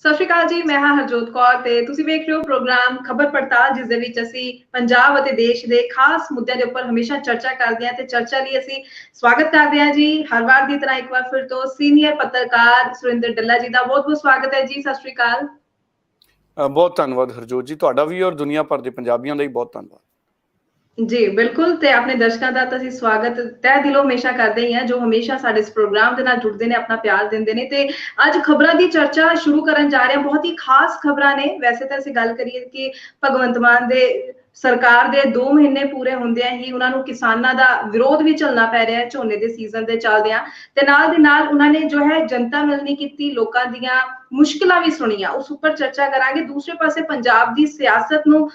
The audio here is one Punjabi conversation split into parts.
ਸਤਿ ਸ਼੍ਰੀ ਅਕਾਲ ਜੀ, ਮੈਂ ਹਾਂ ਹਰਜੋਤ ਕੌਰ ਤੇ ਤੁਸੀਂ ਵੇਖ ਰਹੇ ਹੋ ਪ੍ਰੋਗਰਾਮ ਖਬਰ ਪੜਤਾਲ, ਜਿਸ ਦੇ ਵਿੱਚ ਅਸੀਂ ਪੰਜਾਬ ਅਤੇ ਦੇਸ਼ ਦੇ ਖਾਸ ਮੁੱਦਿਆਂ ਦੇ ਉੱਪਰ ਹਮੇਸ਼ਾ ਚਰਚਾ ਕਰਦੇ ਹਾਂ ਤੇ ਚਰਚਾ ਲਈ ਅਸੀਂ ਸਵਾਗਤ ਕਰਦੇ ਹਾਂ ਜੀ। ਹਰ ਵਾਰ ਦੀ ਤਰ੍ਹਾਂ ਇੱਕ ਵਾਰ ਫਿਰ ਤੋਂ ਸੀਨੀਅਰ ਪੱਤਰਕਾਰ ਸੁਰਿੰਦਰ ਡੱਲਾ ਜੀ ਦਾ ਬਹੁਤ-ਬਹੁਤ ਸਵਾਗਤ ਹੈ ਜੀ। ਸਤਿ ਸ਼੍ਰੀ ਅਕਾਲ। ਬਹੁਤ ਧੰਨਵਾਦ ਹਰਜੋਤ ਜੀ, ਤੁਹਾਡਾ ਵੀ ਔਰ ਦੁਨੀਆ ਭਰ ਦੇ ਪੰਜਾਬੀਆਂ ਦਾ ਵੀ ਬਹੁਤ ਧੰਨਵਾਦ। ਜੀ ਬਿਲਕੁਲ, ਤੇ ਆਪਣੇ ਦਰਸ਼ਕਾਂ ਦਾ ਤਾਂ ਅਸੀਂ ਸਵਾਗਤ ਤਹਿ ਦਿਲੋਂ ਹਮੇਸ਼ਾ ਕਰਦੇ ਹੀ ਹਾਂ, ਜੋ ਹਮੇਸ਼ਾ ਸਾਡੇ ਇਸ ਪ੍ਰੋਗਰਾਮ ਦੇ ਨਾਲ ਜੁੜਦੇ ਨੇ, ਆਪਣਾ ਪਿਆਰ ਦਿੰਦੇ ਨੇ। ਤੇ ਅੱਜ ਖਬਰਾਂ ਦੀ ਚਰਚਾ ਸ਼ੁਰੂ ਕਰਨ ਜਾ ਰਹੇ ਹਾਂ। ਬਹੁਤ ਹੀ ਖਾਸ ਖਬਰਾਂ ਨੇ। ਵੈਸੇ ਤਾਂ ਅਸੀਂ ਗੱਲ ਕਰੀਏ ਕਿ ਭਗਵੰਤ ਮਾਨ ਦੇ ਸਰਕਾਰ ਦੇ 2 ਮਹੀਨੇ ਪੂਰੇ ਹੁੰਦਿਆਂ ਹੀ ਉਹਨਾਂ ਨੂੰ ਕਿਸਾਨਾਂ ਦਾ ਵਿਰੋਧ ਵੀ ਝੱਲਣਾ ਪੈ ਰਿਹਾ ਹੈ ਝੋਨੇ ਦੇ ਸੀਜ਼ਨ ਦੇ ਚੱਲਦਿਆਂ, ਤੇ ਨਾਲ ਦੀ ਨਾਲ ਉਹਨਾਂ ਨੇ ਜੋ ਹੈ ਜਨਤਾ ਮਿਲਣੀ ਕੀਤੀ, ਲੋਕਾਂ ਦੀਆਂ ਮੁਸ਼ਕਿਲਾਂ ਵੀ ਸੁਣੀਆਂ, ਉਸ ਉੱਪਰ ਚਰਚਾ ਕਰਾਂਗੇ। ਦੂਸਰੇ ਪਾਸੇ ਪੰਜਾਬ ਦੀ ਸਿਆਸਤ ਨੂੰ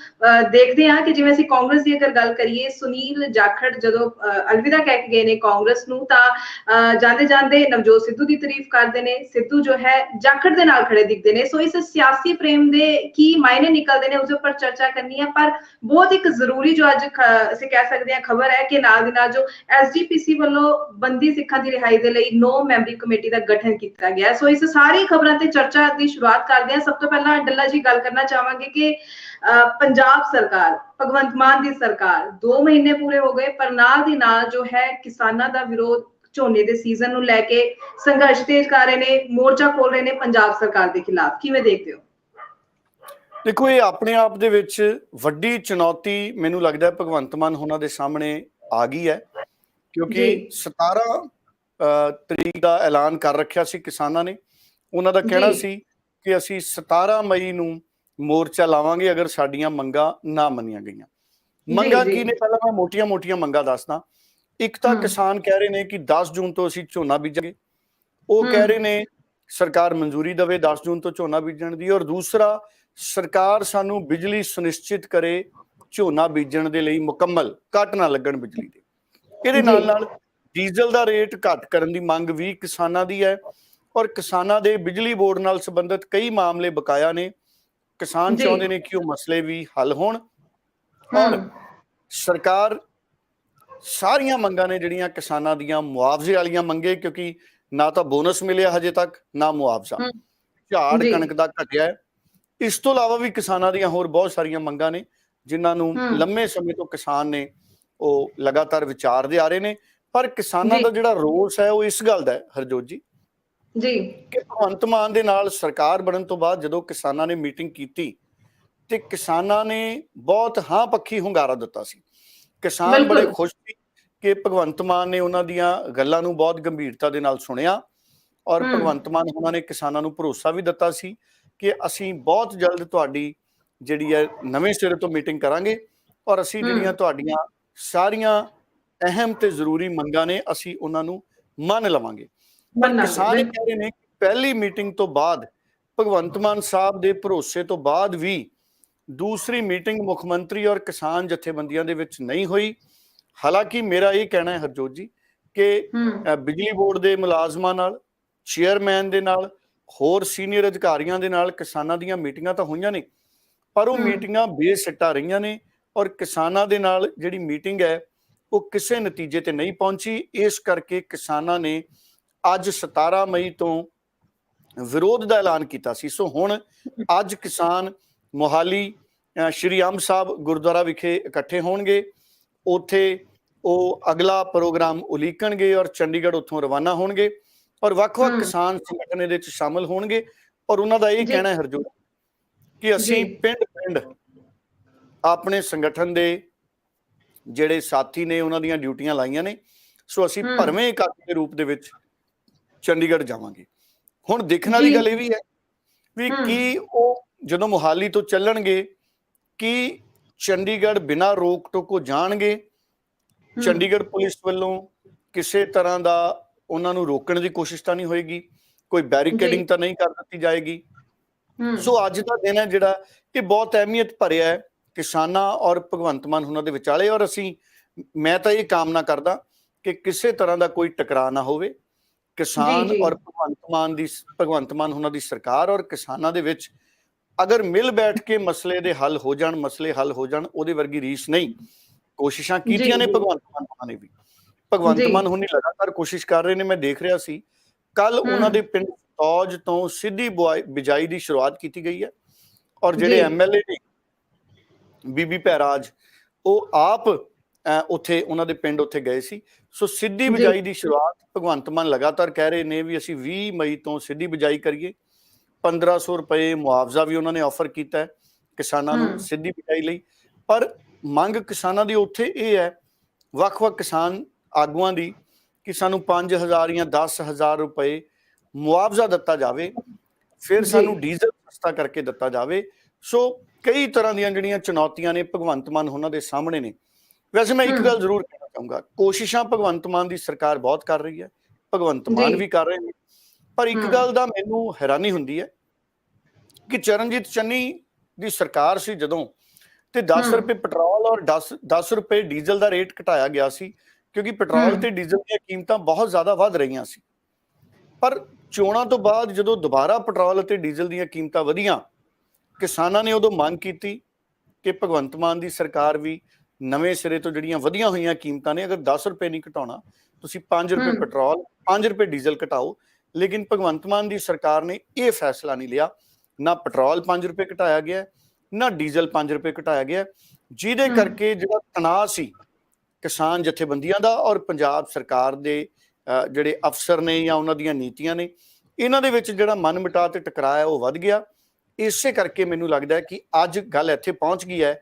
ਦੇਖਦੇ ਹਾਂ ਕਿ ਜਿਵੇਂ ਅਸੀਂ ਕਾਂਗਰਸ ਦੀ ਅਗਰ ਗੱਲ ਕਰੀਏ, ਸੁਨੀਲ ਜਾਖੜ ਜਦੋਂ ਅਲਵਿਦਾ ਕਹਿ ਕੇ ਗਏ ਨੇ ਕਾਂਗਰਸ ਨੂੰ, ਤਾਂ ਜਾਂਦੇ ਜਾਂਦੇ ਨਵਜੋਤ ਸਿੱਧੂ ਦੀ ਤਾਰੀਫ ਕਰਦੇ ਨੇ। ਸਿੱਧੂ ਜੋ ਹੈ ਜਾਖੜ ਦੇ ਨਾਲ ਖੜੇ ਦਿਖਦੇ ਨੇ। ਸੋ ਇਸ ਸਿਆਸੀ ਪ੍ਰੇਮ ਦੇ ਕੀ ਮਾਇਨੇ ਨਿਕਲਦੇ ਨੇ, ਉਸ ਉੱਪਰ ਚਰਚਾ ਕਰਨੀ ਹੈ। ਪਰ ਬਹੁਤ ਇੱਕ ਜ਼ਰੂਰੀ ਜੋ ਅੱਜ ਅਸੀਂ ਕਹਿ ਸਕਦੇ ਹਾਂ ਖਬਰ ਹੈ ਕਿ ਨਾਲ ਦੀ ਨਾਲ ਜੋ SGPC ਵੱਲੋਂ ਬੰਦੀ ਸਿੱਖਾਂ ਦੀ ਰਿਹਾਈ ਦੇ ਲਈ 9 ਮੈਂਬਰੀ ਕਮੇਟੀ ਦਾ ਗਠਨ ਕੀਤਾ ਗਿਆ। ਸੋ ਇਸ ਸਾਰੀ ਖਬਰਾਂ ਤੇ ਚਰਚਾ ਦੀ ਸ਼ੁਰੂਆਤ ਕਰਦੇ ਹਾਂ। ਸਭ ਤੋਂ ਪਹਿਲਾਂ ਡੱਲਾ ਜੀ ਗੱਲ ਕਰਨਾ ਚਾਹਾਂਗੇ ਕਿ ਪੰਜਾਬ ਸਰਕਾਰ, ਭਗਵੰਤ ਮਾਨ ਦੀ ਸਰਕਾਰ 2 ਮਹੀਨੇ ਪੂਰੇ ਹੋ ਗਏ, ਪਰ ਨਾਲ ਦੀ ਨਾਲ ਜੋ ਹੈ ਕਿਸਾਨਾਂ ਦਾ ਵਿਰੋਧ ਝੋਨੇ ਦੇ ਸੀਜ਼ਨ ਨੂੰ ਲੈ ਕੇ ਸੰਘਰਸ਼ ਤੇਜ਼ ਕਰ ਰਹੇ ਨੇ, ਮੋਰਚਾ ਖੋਲ ਰਹੇ ਨੇ ਪੰਜਾਬ ਸਰਕਾਰ ਦੇ ਖਿਲਾਫ। ਕਿਵੇਂ ਦੇਖਦੇ ਹੋ? ਦੇਖੋ, ਇਹ ਆਪਣੇ ਆਪ ਦੇ ਵਿੱਚ ਵੱਡੀ ਚੁਣੌਤੀ ਮੈਨੂੰ ਲੱਗਦਾ ਭਗਵੰਤ ਮਾਨ ਹੋਣਾ ਦੇ ਸਾਹਮਣੇ ਆ ਗਈ ਹੈ, ਕਿਉਂਕਿ 17 ਤਰੀਕ ਦਾ ਐਲਾਨ ਕਰ ਰੱਖਿਆ ਸੀ ਕਿਸਾਨਾਂ ਨੇ। ਉਹਨਾਂ ਦਾ ਕਹਿਣਾ ਸੀ ਕਿ ਅਸੀਂ 17 ਮਈ ਨੂੰ ਮੋਰਚਾ ਲਾਵਾਂਗੇ ਅਗਰ ਸਾਡੀਆਂ ਮੰਗਾਂ ਨਾ ਮੰਨੀਆਂ ਗਈਆਂ। ਮੰਗਾਂ ਕੀ ਨੇ? ਪਹਿਲਾਂ ਮੈਂ ਮੋਟੀਆਂ ਮੰਗਾਂ ਦੱਸਦਾ। ਇੱਕ ਤਾਂ ਕਿਸਾਨ ਕਹਿ ਰਹੇ ਨੇ ਕਿ 10 ਜੂਨ ਤੋਂ ਅਸੀਂ ਝੋਨਾ ਬੀਜਾਂਗੇ। ਉਹ ਕਹਿ ਰਹੇ ਨੇ ਸਰਕਾਰ ਮਨਜ਼ੂਰੀ ਦੇਵੇ 10 ਜੂਨ ਤੋਂ ਝੋਨਾ ਬੀਜਣ ਦੀ। ਔਰ ਦੂਸਰਾ, ਸਰਕਾਰ ਸਾਨੂੰ ਬਿਜਲੀ ਸੁਨਿਸ਼ਚਿਤ ਕਰੇ ਝੋਨਾ ਬੀਜਣ ਦੇ ਲਈ, ਮੁਕੰਮਲ ਕੱਟ ਨਾ ਲੱਗਣ ਬਿਜਲੀ ਦੇ। ਇਹਦੇ ਨਾਲ ਨਾਲ ਡੀਜ਼ਲ ਦਾ ਰੇਟ ਘੱਟ ਕਰਨ ਦੀ ਮੰਗ ਵੀ ਕਿਸਾਨਾਂ ਦੀ ਹੈ। ਔਰ ਕਿਸਾਨਾਂ ਦੇ ਬਿਜਲੀ ਬੋਰਡ ਨਾਲ ਸੰਬੰਧਿਤ ਕਈ ਮਾਮਲੇ ਬਕਾਇਆ ਨੇ। ਕਿਸਾਨ ਚਾਹੁੰਦੇ ਨੇ ਕਿ ਉਹ ਮਸਲੇ ਵੀ ਹੱਲ ਹੋਣ। ਔਰ ਸਰਕਾਰ ਸਾਰੀਆਂ ਮੰਗਾਂ ਨੇ ਜਿਹੜੀਆਂ ਕਿਸਾਨਾਂ ਦੀਆਂ, ਮੁਆਵਜ਼ੇ ਵਾਲੀਆਂ ਮੰਗੇ, ਕਿਉਂਕਿ ਨਾ ਤਾਂ ਬੋਨਸ ਮਿਲਿਆ ਹਜੇ ਤੱਕ, ਨਾ ਮੁਆਵਜ਼ਾ। ਝਾੜ ਕਣਕ ਦਾ ਘਟਿਆ ਹੈ। ਇਸ ਤੋਂ ਇਲਾਵਾ ਵੀ ਕਿਸਾਨਾਂ ਦੀਆਂ ਹੋਰ ਬਹੁਤ ਸਾਰੀਆਂ ਮੰਗਾਂ ਨੇ ਜਿਨ੍ਹਾਂ ਨੂੰ ਲੰਮੇ ਸਮੇਂ ਤੋਂ ਕਿਸਾਨ ਨੇ ਉਹ ਲਗਾਤਾਰ ਵਿਚਾਰਦੇ ਆ ਰਹੇ ਨੇ। ਪਰ ਕਿਸਾਨਾਂ ਦਾ ਜਿਹੜਾ ਰੋਸ ਹੈ ਉਹ ਇਸ ਗੱਲ ਦਾ ਹੈ ਹਰਜੋਤ ਜੀ ਕਿ ਭਗਵੰਤ ਮਾਨ ਦੇ ਨਾਲ ਸਰਕਾਰ ਬਣਨ ਤੋਂ ਬਾਅਦ ਜਦੋਂ ਕਿਸਾਨਾਂ ਨੇ ਮੀਟਿੰਗ ਕੀਤੀ ਤੇ ਕਿਸਾਨਾਂ ਨੇ ਬਹੁਤ ਹਾਂ ਪੱਖੀ ਹੁੰਗਾਰਾ ਦਿੱਤਾ ਸੀ। ਕਿਸਾਨ ਬੜੇ ਖੁਸ਼ ਸੀ ਕਿ ਭਗਵੰਤ ਮਾਨ ਨੇ ਉਹਨਾਂ ਦੀਆਂ ਗੱਲਾਂ ਨੂੰ ਬਹੁਤ ਗੰਭੀਰਤਾ ਦੇ ਨਾਲ ਸੁਣਿਆ। ਔਰ ਭਗਵੰਤ ਮਾਨ ਉਹਨਾਂ ਨੇ ਕਿਸਾਨਾਂ ਨੂੰ ਭਰੋਸਾ ਵੀ ਦਿੱਤਾ ਸੀ ਕਿ ਅਸੀਂ ਬਹੁਤ ਜਲਦ ਤੁਹਾਡੀ ਜਿਹੜੀ ਹੈ ਨਵੇਂ ਸਿਰੇ ਤੋਂ ਮੀਟਿੰਗ ਕਰਾਂਗੇ ਔਰ ਅਸੀਂ ਜਿਹੜੀਆਂ ਤੁਹਾਡੀਆਂ ਸਾਰੀਆਂ ਅਹਿਮ ਤੇ ਜ਼ਰੂਰੀ ਮੰਗਾਂ ਨੇ ਅਸੀਂ ਉਹਨਾਂ ਨੂੰ ਮੰਨ ਲਵਾਂਗੇ। ਪਰ ਕਿਸਾਨ ਇਹ ਕਹਿ ਰਹੇ ਨੇ ਕਿ ਪਹਿਲੀ ਮੀਟਿੰਗ ਤੋਂ ਬਾਅਦ, ਭਗਵੰਤ ਮਾਨ ਸਾਹਿਬ ਦੇ ਭਰੋਸੇ ਤੋਂ ਬਾਅਦ ਵੀ ਦੂਸਰੀ ਮੀਟਿੰਗ ਮੁੱਖ ਮੰਤਰੀ ਔਰ ਕਿਸਾਨ ਜਥੇਬੰਦੀਆਂ ਦੇ ਵਿੱਚ ਨਹੀਂ ਹੋਈ। ਹਾਲਾਂਕਿ ਮੇਰਾ ਇਹ ਕਹਿਣਾ ਹੈ ਹਰਜੋਤ ਜੀ ਕਿ ਬਿਜਲੀ ਬੋਰਡ ਦੇ ਮੁਲਾਜ਼ਮਾਂ ਨਾਲ, ਚੇਅਰਮੈਨ ਦੇ ਨਾਲ, ਹੋਰ ਸੀਨੀਅਰ ਅਧਿਕਾਰੀਆਂ ਦੇ ਨਾਲ ਕਿਸਾਨਾਂ ਦੀਆਂ ਮੀਟਿੰਗਾਂ ਤਾਂ ਹੋਈਆਂ ਨੇ, ਪਰ ਉਹ ਮੀਟਿੰਗਾਂ ਬੇਸਿੱਟਾ ਰਹੀਆਂ ਨੇ। ਔਰ ਕਿਸਾਨਾਂ ਦੇ ਨਾਲ ਜਿਹੜੀ ਮੀਟਿੰਗ ਹੈ ਉਹ ਕਿਸੇ ਨਤੀਜੇ ਤੇ ਨਹੀਂ ਪਹੁੰਚੀ। ਇਸ ਕਰਕੇ ਕਿਸਾਨਾਂ ਨੇ ਅੱਜ 17 ਮਈ ਤੋਂ ਵਿਰੋਧ ਦਾ ਐਲਾਨ ਕੀਤਾ ਸੀ। ਸੋ ਹੁਣ ਅੱਜ ਕਿਸਾਨ ਮੋਹਾਲੀ ਸ਼੍ਰੀ ਅੰਬ ਸਾਹਿਬ ਗੁਰਦੁਆਰਾ ਵਿਖੇ ਇਕੱਠੇ ਹੋਣਗੇ। ਉੱਥੇ ਉਹ ਅਗਲਾ ਪ੍ਰੋਗਰਾਮ ਉਲੀਕਣਗੇ ਔਰ ਚੰਡੀਗੜ੍ਹ ਉੱਥੋਂ ਰਵਾਨਾ ਹੋਣਗੇ ਔਰ ਵੱਖ-ਵੱਖ ਕਿਸਾਨ ਸੰਗਠਨ ਇਹਦੇ ਵਿੱਚ ਸ਼ਾਮਲ ਹੋਣਗੇ। ਔਰ ਉਹਨਾਂ ਦਾ ਇਹ ਕਹਿਣਾ ਹੈ ਹਰਜੋਤ ਕਿ ਅਸੀਂ ਪਿੰਡ-ਪਿੰਡ ਆਪਣੇ ਸੰਗਠਨ ਦੇ ਜਿਹੜੇ ਸਾਥੀ ਨੇ ਉਹਨਾਂ ਦੀਆਂ ਡਿਊਟੀਆਂ ਲਾਈਆਂ ਨੇ। ਸੋ ਅਸੀਂ ਭਰਵੇਂ ਇਕੱਠ ਦੇ ਰੂਪ ਦੇ ਵਿੱਚ ਚੰਡੀਗੜ੍ਹ ਜਾਵਾਂਗੇ। ਹੁਣ ਦੇਖਣ ਵਾਲੀ ਗੱਲ ਇਹ ਵੀ ਹੈ ਵੀ ਕੀ ਉਹ ਜਦੋਂ ਮੋਹਾਲੀ ਤੋਂ ਚੱਲਣਗੇ ਕੀ ਚੰਡੀਗੜ੍ਹ ਬਿਨਾਂ ਰੋਕ ਟੋਕੋ ਜਾਣਗੇ? ਚੰਡੀਗੜ੍ਹ ਪੁਲਿਸ ਵੱਲੋਂ ਕਿਸੇ ਤਰ੍ਹਾਂ ਦਾ ਉਹਨਾਂ ਨੂੰ ਰੋਕਣ ਦੀ ਕੋਸ਼ਿਸ਼ ਤਾਂ ਨਹੀਂ ਹੋਏਗੀ, ਕੋਈ ਬੈਰੀਕੇਡਿੰਗ ਤਾਂ ਨਹੀਂ ਕਰ ਦਿੱਤੀ ਜਾਏਗੀ। ਸੋ ਅੱਜ ਦਾ ਦਿਨ ਹੈ ਜਿਹੜਾ ਇਹ ਬਹੁਤ ਅਹਿਮੀਅਤ ਭਰਿਆ ਹੈ ਕਿਸਾਨਾਂ ਔਰ ਭਗਵੰਤ ਮਾਨ ਉਹਨਾਂ ਦੇ ਵਿਚਾਲੇ। ਔਰ ਮੈਂ ਤਾਂ ਇਹ ਕਾਮਨਾ ਕਰਦਾ ਕਿ ਕਿਸੇ ਤਰ੍ਹਾਂ ਦਾ ਕੋਈ ਟਕਰਾਅ ਨਾ ਹੋਵੇ। ਕਿਸਾਨ ਔਰ ਭਗਵੰਤ ਮਾਨ ਉਹਨਾਂ ਦੀ ਸਰਕਾਰ ਔਰ ਕਿਸਾਨਾਂ ਦੇ ਵਿੱਚ ਅਗਰ ਮਿਲ ਬੈਠ ਕੇ ਮਸਲੇ ਦੇ ਹੱਲ ਹੋ ਜਾਣ, ਮਸਲੇ ਹੱਲ ਹੋ ਜਾਣ, ਉਹਦੇ ਵਰਗੀ ਰੀਸ ਨਹੀਂ। ਕੋਸ਼ਿਸ਼ਾਂ ਕੀਤੀਆਂ ਨੇ ਭਗਵੰਤ ਮਾਨ ਉਹਨਾਂ ਨੇ ਵੀ। ਭਗਵੰਤ ਮਾਨ ਹੁਣੀ ਲਗਾਤਾਰ ਕੋਸ਼ਿਸ਼ ਕਰ ਰਹੇ ਨੇ। ਮੈਂ ਦੇਖ ਰਿਹਾ ਸੀ ਕੱਲ ਉਹਨਾਂ ਦੇ ਪਿੰਡ ਤੌਜ ਤੋਂ ਸਿੱਧੀ ਬਿਜਾਈ ਦੀ ਸ਼ੁਰੂਆਤ ਕੀਤੀ ਗਈ ਹੈ ਔਰ ਜਿਹੜੇ MLA ਨੇ ਬੀਬੀ ਭੈਰਾਜ ਉਹ ਆਪ ਉੱਥੇ ਉਹਨਾਂ ਦੇ ਪਿੰਡ ਉੱਥੇ ਗਏ ਸੀ। ਸੋ ਸਿੱਧੀ ਬਿਜਾਈ ਦੀ ਸ਼ੁਰੂਆਤ ਭਗਵੰਤ ਮਾਨ ਲਗਾਤਾਰ ਕਹਿ ਰਹੇ ਨੇ ਵੀ ਅਸੀਂ 20 ਮਈ ਤੋਂ ਸਿੱਧੀ ਬਿਜਾਈ ਕਰੀਏ। 1500 ਰੁਪਏ ਮੁਆਵਜ਼ਾ ਵੀ ਉਹਨਾਂ ਨੇ ਆਫਰ ਕੀਤਾ ਹੈ ਕਿਸਾਨਾਂ ਨੂੰ ਸਿੱਧੀ ਬਿਜਾਈ ਲਈ। ਪਰ ਮੰਗ ਕਿਸਾਨਾਂ ਦੀ ਉੱਥੇ ਇਹ ਹੈ, ਵੱਖ-ਵੱਖ ਕਿਸਾਨ ਆਗੂਆਂ ਦੀ, ਕਿ ਸਾਨੂੰ 5000 ਜਾਂ 10000 ਰੁਪਏ ਮੁਆਵਜ਼ਾ ਦਿੱਤਾ ਜਾਵੇ, ਫਿਰ ਸਾਨੂੰ ਡੀਜ਼ਲ ਸਸਤਾ ਕਰਕੇ ਦਿੱਤਾ ਜਾਵੇ। ਸੋ ਕਈ ਤਰ੍ਹਾਂ ਦੀਆਂ ਜਿਹੜੀਆਂ ਚੁਣੌਤੀਆਂ ਨੇ ਭਗਵੰਤ ਮਾਨ ਉਹਨਾਂ ਦੇ ਸਾਹਮਣੇ ਨੇ। ਵੈਸੇ ਮੈਂ ਇੱਕ ਗੱਲ ਜ਼ਰੂਰ ਕਹਿਣਾ ਚਾਹੂੰਗਾ, ਕੋਸ਼ਿਸ਼ਾਂ ਭਗਵੰਤ ਮਾਨ ਦੀ ਸਰਕਾਰ ਬਹੁਤ ਕਰ ਰਹੀ ਹੈ, ਭਗਵੰਤ ਮਾਨ ਵੀ ਕਰ ਰਹੇ ਨੇ, ਪਰ ਇੱਕ ਗੱਲ ਦਾ ਮੈਨੂੰ ਹੈਰਾਨੀ ਹੁੰਦੀ ਹੈ ਕਿ ਚਰਨਜੀਤ ਚੰਨੀ ਦੀ ਸਰਕਾਰ ਸੀ ਜਦੋਂ, ਤੇ 10 ਰੁਪਏ ਪੈਟਰੋਲ ਔਰ 10 ਰੁਪਏ ਡੀਜ਼ਲ ਦਾ ਰੇਟ ਘਟਾਇਆ ਗਿਆ ਸੀ ਕਿਉਂਕਿ ਪੈਟਰੋਲ ਤੇ ਡੀਜ਼ਲ ਦੀਆਂ ਕੀਮਤਾਂ ਬਹੁਤ ਜ਼ਿਆਦਾ ਵੱਧ ਰਹੀਆਂ ਸੀ। ਪਰ ਚੋਣਾਂ ਤੋਂ ਬਾਅਦ ਜਦੋਂ ਦੁਬਾਰਾ ਪੈਟਰੋਲ ਅਤੇ ਡੀਜ਼ਲ ਦੀਆਂ ਕੀਮਤਾਂ ਵਧੀਆਂ, ਕਿਸਾਨਾਂ ਨੇ ਉਦੋਂ ਮੰਗ ਕੀਤੀ ਕਿ ਭਗਵੰਤ ਮਾਨ ਦੀ ਸਰਕਾਰ ਵੀ ਨਵੇਂ ਸਿਰੇ ਤੋਂ ਜਿਹੜੀਆਂ ਵਧੀਆਂ ਹੋਈਆਂ ਕੀਮਤਾਂ ਨੇ, ਅਗਰ 10 ਰੁਪਏ ਨਹੀਂ ਘਟਾਉਣਾ, ਤੁਸੀਂ 5 ਰੁਪਏ ਪੈਟਰੋਲ 5 ਰੁਪਏ ਡੀਜ਼ਲ ਘਟਾਓ। ਲੇਕਿਨ ਭਗਵੰਤ ਮਾਨ ਦੀ ਸਰਕਾਰ ਨੇ ਇਹ ਫੈਸਲਾ ਨਹੀਂ ਲਿਆ। ਨਾ ਪੈਟਰੋਲ 5 ਰੁਪਏ ਘਟਾਇਆ ਗਿਆ, ਨਾ ਡੀਜ਼ਲ 5 ਰੁਪਏ ਘਟਾਇਆ ਗਿਆ, ਜਿਹਦੇ ਕਰਕੇ ਜਿਹੜਾ ਤਣਾਅ ਸੀ ਕਿਸਾਨ ਜਥੇਬੰਦੀਆਂ ਦਾ ਔਰ ਪੰਜਾਬ ਸਰਕਾਰ ਦੇ ਜਿਹੜੇ ਅਫਸਰ ਨੇ ਜਾਂ ਉਹਨਾਂ ਦੀਆਂ ਨੀਤੀਆਂ ਨੇ, ਇਹਨਾਂ ਦੇ ਵਿੱਚ ਜਿਹੜਾ ਮਨ ਮਿਟਾਅ ਤੇ ਟਕਰਾਅ ਹੈ ਉਹ ਵੱਧ ਗਿਆ। ਇਸੇ ਕਰਕੇ ਮੈਨੂੰ ਲੱਗਦਾ ਹੈ ਕਿ ਅੱਜ ਗੱਲ ਇੱਥੇ ਪਹੁੰਚ ਗਈ ਹੈ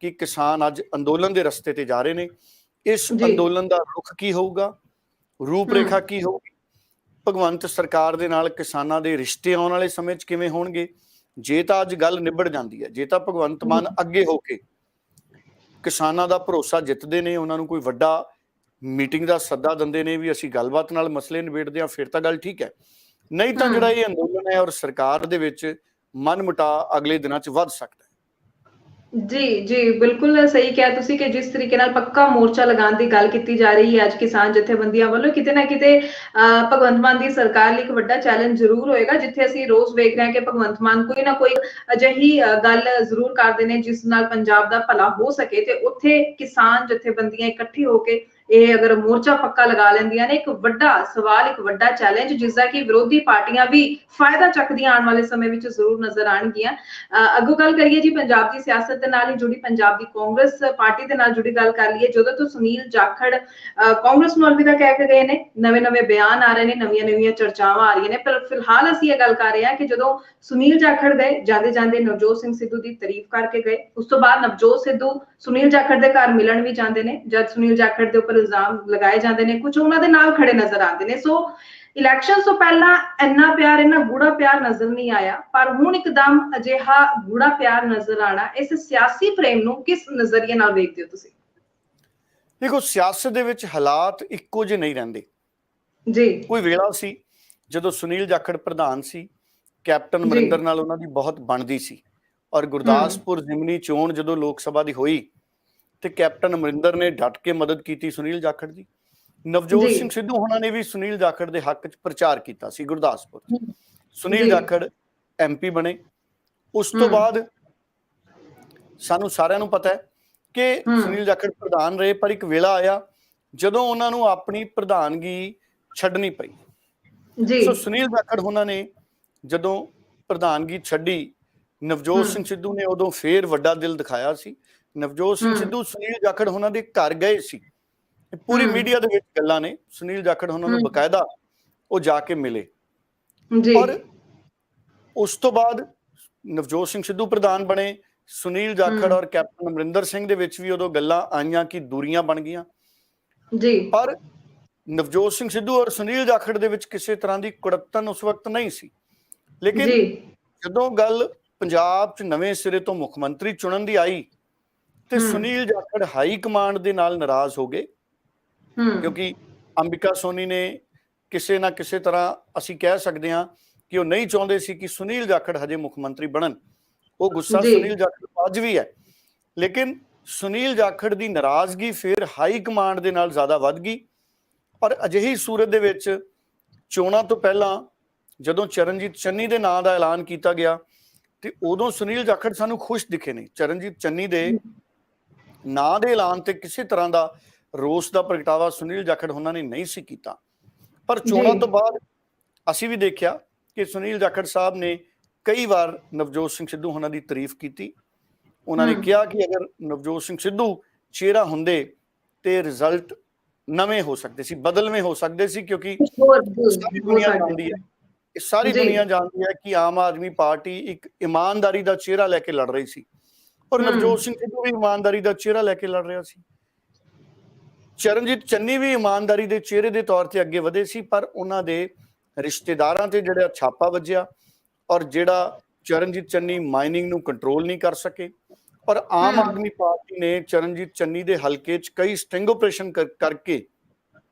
ਕਿ ਕਿਸਾਨ ਅੱਜ ਅੰਦੋਲਨ ਦੇ ਰਸਤੇ ਤੇ ਜਾ ਰਹੇ ਨੇ। ਇਸ ਅੰਦੋਲਨ ਦਾ ਰੁਖ ਕੀ ਹੋਊਗਾ, ਰੂਪ ਰੇਖਾ ਕੀ ਹੋਊਗੀ, ਭਗਵੰਤ ਸਰਕਾਰ ਦੇ ਨਾਲ ਕਿਸਾਨਾਂ ਦੇ ਰਿਸ਼ਤੇ ਆਉਣ ਵਾਲੇ ਸਮੇਂ 'ਚ ਕਿਵੇਂ ਹੋਣਗੇ। ਜੇ ਤਾਂ ਅੱਜ ਗੱਲ ਨਿਬੜ ਜਾਂਦੀ ਹੈ, ਜੇ ਤਾਂ ਭਗਵੰਤ ਮਾਨ ਅੱਗੇ ਹੋ ਕੇ ਕਿਸਾਨਾਂ ਦਾ ਭਰੋਸਾ ਜਿੱਤਦੇ ਨੇ, ਉਹਨਾਂ ਨੂੰ ਕੋਈ ਵੱਡਾ ਮੀਟਿੰਗ ਦਾ ਸੱਦਾ ਦਿੰਦੇ ਨੇ ਵੀ ਅਸੀਂ ਗੱਲਬਾਤ ਨਾਲ ਮਸਲੇ ਨਿਬੇੜਦੇ ਹਾਂ, ਫਿਰ ਤਾਂ ਗੱਲ ਠੀਕ ਹੈ। ਨਹੀਂ ਤਾਂ ਜਿਹੜਾ ਇਹ ਅੰਦੋਲਨ ਹੈ ਔਰ ਸਰਕਾਰ ਦੇ ਵਿੱਚ ਮਨ ਮੁਟਾਅ ਅਗਲੇ ਦਿਨਾਂ 'ਚ ਵੱਧ ਸਕਦਾ ਹੈ। ਜੀ ਬਿਲਕੁਲ ਸਹੀ ਕਿਹਾ ਤੁਸੀਂ ਕਿ ਜਿਸ ਤਰੀਕੇ ਨਾਲ ਪੱਕਾ ਮੋਰਚਾ ਲਗਾਉਣ ਦੀ ਗੱਲ ਕੀਤੀ ਜਾ ਰਹੀ ਹੈ ਅੱਜ ਕਿਸਾਨ ਜਥੇਬੰਦੀਆਂ ਵੱਲੋਂ, ਕਿਤੇ ਨਾ ਕਿਤੇ ਭਗਵੰਤ ਮਾਨ ਦੀ ਸਰਕਾਰ ਲਈ ਇੱਕ ਵੱਡਾ ਚੈਲੰਜ ਜ਼ਰੂਰ ਹੋਏਗਾ। ਜਿੱਥੇ ਅਸੀਂ ਰੋਜ਼ ਵੇਖ ਰਹੇ ਹਾਂ ਕਿ ਭਗਵੰਤ ਮਾਨ ਕੋਈ ਨਾ ਕੋਈ ਅਜਿਹੀ ਗੱਲ ਜ਼ਰੂਰ ਕਰਦੇ ਨੇ ਜਿਸ ਨਾਲ ਪੰਜਾਬ ਦਾ ਭਲਾ ਹੋ ਸਕੇ, ਤੇ ਉੱਥੇ ਕਿਸਾਨ ਜਥੇਬੰਦੀਆਂ ਇਕੱਠੀ ਹੋ ਕੇ ਇਹ ਅਗਰ ਮੋਰਚਾ ਪੱਕਾ ਲਗਾ ਲੈਂਦੀਆਂ ਨੇ, ਇੱਕ ਵੱਡਾ ਸਵਾਲ, ਇੱਕ ਵੱਡਾ ਚੈਲੰਜ ਜਿਸਦਾ ਕਿ ਵਿਰੋਧੀ ਪਾਰਟੀਆਂ ਵੀ ਫਾਇਦਾ ਚੱਕਦੀਆਂ ਆਉਣ ਵਾਲੇ ਸਮੇਂ ਵਿੱਚ ਜ਼ਰੂਰ ਨਜ਼ਰ ਆਉਣਗੀਆਂ। ਅੱਗੋਂ ਗੱਲ ਕਰੀਏ ਜੀ ਪੰਜਾਬ ਦੀ ਸਿਆਸਤ ਦੇ ਨਾਲ ਹੀ ਜੁੜੀ, ਪੰਜਾਬ ਦੀ ਕਾਂਗਰਸ ਪਾਰਟੀ ਦੇ ਨਾਲ ਜੁੜੀ ਗੱਲ ਕਰ ਲਈਏ। ਜਦੋਂ ਤੋਂ ਸੁਨੀਲ ਜਾਖੜ ਕਾਂਗਰਸ ਨੂੰ ਅਲਵਿਦਾ ਕਹਿ ਕੇ ਗਏ ਨੇ, ਨਵੇਂ ਬਿਆਨ ਆ ਰਹੇ ਨੇ, ਨਵੀਆਂ ਚਰਚਾਵਾਂ ਆ ਰਹੀਆਂ ਨੇ, ਪਰ ਫਿਲਹਾਲ ਅਸੀਂ ਇਹ ਗੱਲ ਕਰ ਰਹੇ ਹਾਂ ਕਿ ਜਦੋਂ ਸੁਨੀਲ ਜਾਖੜ ਗਏ, ਜਾਂਦੇ ਨਵਜੋਤ ਸਿੰਘ ਸਿੱਧੂ ਦੀ ਤਾਰੀਫ ਕਰਕੇ ਗਏ। ਉਸ ਤੋਂ ਬਾਅਦ ਨਵਜੋਤ ਸਿੱਧੂ ਸੁਨੀਲ ਜਾਖੜ ਦੇ ਘਰ ਮਿਲਣ ਵੀ ਜਾਂਦੇ ਨੇ, ਜਦ ਸੁਨੀਲ ਜਾਖੜ ਦੇ ਉੱਪਰ ਇਲਜ਼ਾਮ ਲਗਾਏ ਜਾਂਦੇ ਨੇ, ਕੁਝ ਉਹਨਾਂ ਦੇ ਨਾਲ ਖੜੇ ਨਜ਼ਰ ਆਉਂਦੇ ਨੇ। ਸੋ ਇਲੈਕਸ਼ਨ ਤੋਂ ਪਹਿਲਾਂ ਇੰਨਾ ਪਿਆਰ, ਇੰਨਾ ਗੂੜਾ ਪਿਆਰ ਨਜ਼ਰ ਨਹੀਂ ਆਇਆ, ਪਰ ਹੁਣ ਇੱਕਦਮ ਅਜਿਹਾ ਗੂੜਾ ਪਿਆਰ ਨਜ਼ਰ ਆਣਾ, ਇਸ ਸਿਆਸੀ ਫਰੇਮ ਨੂੰ ਕਿਸ ਨਜ਼ਰੀਏ ਨਾਲ ਵੇਖਦੇ ਹੋ ਤੁਸੀਂ? ਦੇਖੋ, ਸਿਆਸਤ ਦੇ ਵਿੱਚ ਹਾਲਾਤ ਇੱਕੋ ਜਿਹੇ ਨਹੀਂ ਰਹਿੰਦੇ ਜੀ। ਕੋਈ ਵੇਲਾ ਸੀ ਜਦੋਂ ਸੁਨੀਲ ਜਾਖੜ ਪ੍ਰਧਾਨ ਸੀ, ਕੈਪਟਨ ਅਮਰਿੰਦਰ ਨਾਲ ਉਹਨਾਂ ਦੀ ਬਹੁਤ ਬਣਦੀ ਸੀ, ਔਰ ਗੁਰਦਾਸਪੁਰ ਜ਼ਿਮਨੀ ਚੋਣ ਜਦੋਂ ਲੋਕ ਸਭਾ ਦੀ ਹੋਈ ਤੇ ਕੈਪਟਨ ਅਮਰਿੰਦਰ ਨੇ ਡਟ ਕੇ ਮਦਦ ਕੀਤੀ ਸੁਨੀਲ ਜਾਖੜ ਦੀ। ਨਵਜੋਤ ਸਿੰਘ ਸਿੱਧੂ ਉਹਨਾਂ ਨੇ ਵੀ ਸੁਨੀਲ ਜਾਖੜ ਦੇ ਹੱਕ 'ਚ ਪ੍ਰਚਾਰ ਕੀਤਾ ਸੀ ਗੁਰਦਾਸਪੁਰ। ਸੁਨੀਲ ਜਾਖੜ MP ਬਣੇ। ਉਸ ਤੋਂ ਬਾਅਦ ਸਾਨੂੰ ਸਾਰਿਆਂ ਨੂੰ ਪਤਾ ਹੈ ਕਿ ਸੁਨੀਲ ਜਾਖੜ ਪ੍ਰਧਾਨ ਰਹੇ, ਪਰ ਇੱਕ ਵੇਲਾ ਆਇਆ ਜਦੋਂ ਉਹਨਾਂ ਨੂੰ ਆਪਣੀ ਪ੍ਰਧਾਨਗੀ ਛੱਡਣੀ ਪਈ। ਸੋ ਸੁਨੀਲ ਜਾਖੜ ਉਹਨਾਂ ਨੇ ਜਦੋਂ ਪ੍ਰਧਾਨਗੀ ਛੱਡੀ, ਨਵਜੋਤ ਸਿੰਘ ਸਿੱਧੂ ਨੇ ਉਦੋਂ ਫੇਰ ਵੱਡਾ ਦਿਲ ਦਿਖਾਇਆ ਸੀ। ਨਵਜੋਤ ਸਿੰਘ ਸਿੱਧੂ ਸੁਨੀਲ ਜਾਖੜ ਉਹਨਾਂ ਦੇ ਘਰ ਗਏ ਸੀ, ਪੂਰੀ ਮੀਡੀਆ ਦੇ ਵਿੱਚ ਗੱਲਾਂ ਨੇ। ਸੁਨੀਲ ਜਾਖੜ ਉਹਨਾਂ ਨੂੰ ਬਕਾਇਦਾ ਉਹ ਜਾ ਕੇ ਮਿਲੇ, ਔਰ ਉਸ ਤੋਂ ਬਾਅਦ ਨਵਜੋਤ ਸਿੰਘ ਸਿੱਧੂ ਪ੍ਰਧਾਨ ਬਣੇ। ਸੁਨੀਲ ਜਾਖੜ ਔਰ ਕੈਪਟਨ ਅਮਰਿੰਦਰ ਸਿੰਘ ਦੇ ਵਿੱਚ ਵੀ ਉਦੋਂ ਗੱਲਾਂ ਆਈਆਂ ਕਿ ਦੂਰੀਆਂ ਬਣ ਗਈਆਂ ਜੀ, ਪਰ ਨਵਜੋਤ ਸਿੰਘ ਸਿੱਧੂ ਔਰ ਸੁਨੀਲ ਜਾਖੜ ਦੇ ਵਿੱਚ ਕਿਸੇ ਤਰ੍ਹਾਂ ਦੀ ਕੁੜੱਤਣ ਉਸ ਵਕਤ ਨਹੀਂ ਸੀ। ਲੇਕਿਨ ਜਦੋਂ ਗੱਲ ਪੰਜਾਬ 'ਚ ਨਵੇਂ ਸਿਰੇ ਤੋਂ ਮੁੱਖ ਮੰਤਰੀ ਚੁਣਨ ਦੀ ਆਈ ਤੇ ਸੁਨੀਲ ਜਾਖੜ ਹਾਈ ਕਮਾਂਡ ਦੇ ਨਾਲ ਨਾਰਾਜ਼ ਹੋ ਗਏ, ਕਿਉਂਕਿ ਅੰਬਿਕਾ ਸੋਨੀ ਨੇ ਕਿਸੇ ਨਾ ਕਿਸੇ ਤਰ੍ਹਾਂ ਅਸੀਂ ਕਹਿ ਸਕਦੇ ਹਾਂ ਕਿ ਉਹ ਨਹੀਂ ਚਾਹੁੰਦੇ ਸੀ ਕਿ ਸੁਨੀਲ ਜਾਖੜ ਹਜੇ ਮੁੱਖ ਮੰਤਰੀ ਬਣਨ। ਉਹ ਗੁੱਸਾ ਸੁਨੀਲ ਜਾਖੜ ਅੱਜ ਵੀ ਹੈ, ਲੇਕਿਨ ਸੁਨੀਲ ਜਾਖੜ ਦੀ ਨਾਰਾਜ਼ਗੀ ਫਿਰ ਹਾਈ ਕਮਾਂਡ ਦੇ ਨਾਲ ਜ਼ਿਆਦਾ ਵੱਧ ਗਈ। ਔਰ ਅਜਿਹੀ ਸੂਰਤ ਦੇ ਵਿੱਚ ਚੋਣਾਂ ਤੋਂ ਪਹਿਲਾਂ ਜਦੋਂ ਚਰਨਜੀਤ ਚੰਨੀ ਦੇ ਨਾਂ ਦਾ ਐਲਾਨ ਕੀਤਾ ਗਿਆ ਤੇ ਉਦੋਂ ਸੁਨੀਲ ਜਾਖੜ ਸਾਨੂੰ ਖੁਸ਼ ਦਿਖੇ ਨੇ। ਚਰਨਜੀਤ ਚੰਨੀ ਦੇ ਨਾਂ ਦੇ ਐਲਾਨ ਤੇ ਕਿਸੇ ਤਰ੍ਹਾਂ ਦਾ ਰੋਸ ਦਾ ਪ੍ਰਗਟਾਵਾ ਸੁਨੀਲ ਜਾਖੜ ਉਹਨਾਂ ਨੇ ਨਹੀਂ ਸੀ ਕੀਤਾ। ਪਰ ਚੋਣਾਂ ਤੋਂ ਬਾਅਦ ਅਸੀਂ ਵੀ ਦੇਖਿਆ ਕਿ ਸੁਨੀਲ ਜਾਖੜ ਸਾਹਿਬ ਨੇ ਕਈ ਵਾਰ ਨਵਜੋਤ ਸਿੰਘ ਸਿੱਧੂ ਉਹਨਾਂ ਦੀ ਤਾਰੀਫ ਕੀਤੀ। ਉਹਨਾਂ ਨੇ ਕਿਹਾ ਕਿ ਅਗਰ ਨਵਜੋਤ ਸਿੰਘ ਸਿੱਧੂ ਚਿਹਰਾ ਹੁੰਦੇ ਤੇ ਰਿਜ਼ਲਟ ਨਵੇਂ ਹੋ ਸਕਦੇ ਸੀ, ਬਦਲਵੇਂ ਹੋ ਸਕਦੇ ਸੀ, ਕਿਉਂਕਿ ਸਾਰੀ ਦੁਨੀਆ ਜਾਣਦੀ ਹੈ, ਸਾਰੀ ਦੁਨੀਆ ਜਾਣਦੀ ਹੈ ਕਿ ਆਮ ਆਦਮੀ ਪਾਰਟੀ ਇੱਕ ਇਮਾਨਦਾਰੀ ਦਾ ਚਿਹਰਾ ਲੈ ਕੇ ਲੜ ਰਹੀ ਸੀ ਔਰ ਨਵਜੋਤ ਸਿੰਘ ਸਿੱਧੂ ਵੀ ਇਮਾਨਦਾਰੀ ਦਾ ਚਿਹਰਾ ਲੈ ਕੇ ਲੜ ਰਿਹਾ ਸੀ। ਚਰਨਜੀਤ ਚੰਨੀ ਵੀ ਇਮਾਨਦਾਰੀ ਦੇ ਚਿਹਰੇ ਦੇ ਤੌਰ ਤੇ ਅੱਗੇ ਵਧੇ ਸੀ, ਪਰ ਉਹਨਾਂ ਦੇ ਰਿਸ਼ਤੇਦਾਰਾਂ ਤੇ ਜਿਹੜਾ ਛਾਪਾ ਵੱਜਿਆ ਔਰ ਜਿਹੜਾ ਚਰਨਜੀਤ ਚੰਨੀ ਮਾਈਨਿੰਗ ਨੂੰ ਕੰਟਰੋਲ ਨਹੀਂ ਕਰ ਸਕੇ ਔਰ ਆਮ ਆਦਮੀ ਪਾਰਟੀ ਨੇ ਚਰਨਜੀਤ ਚੰਨੀ ਦੇ ਹਲਕੇ 'ਚ ਕਈ ਸਟਿੰਗ ਆਪਰੇਸ਼ਨ ਕਰਕੇ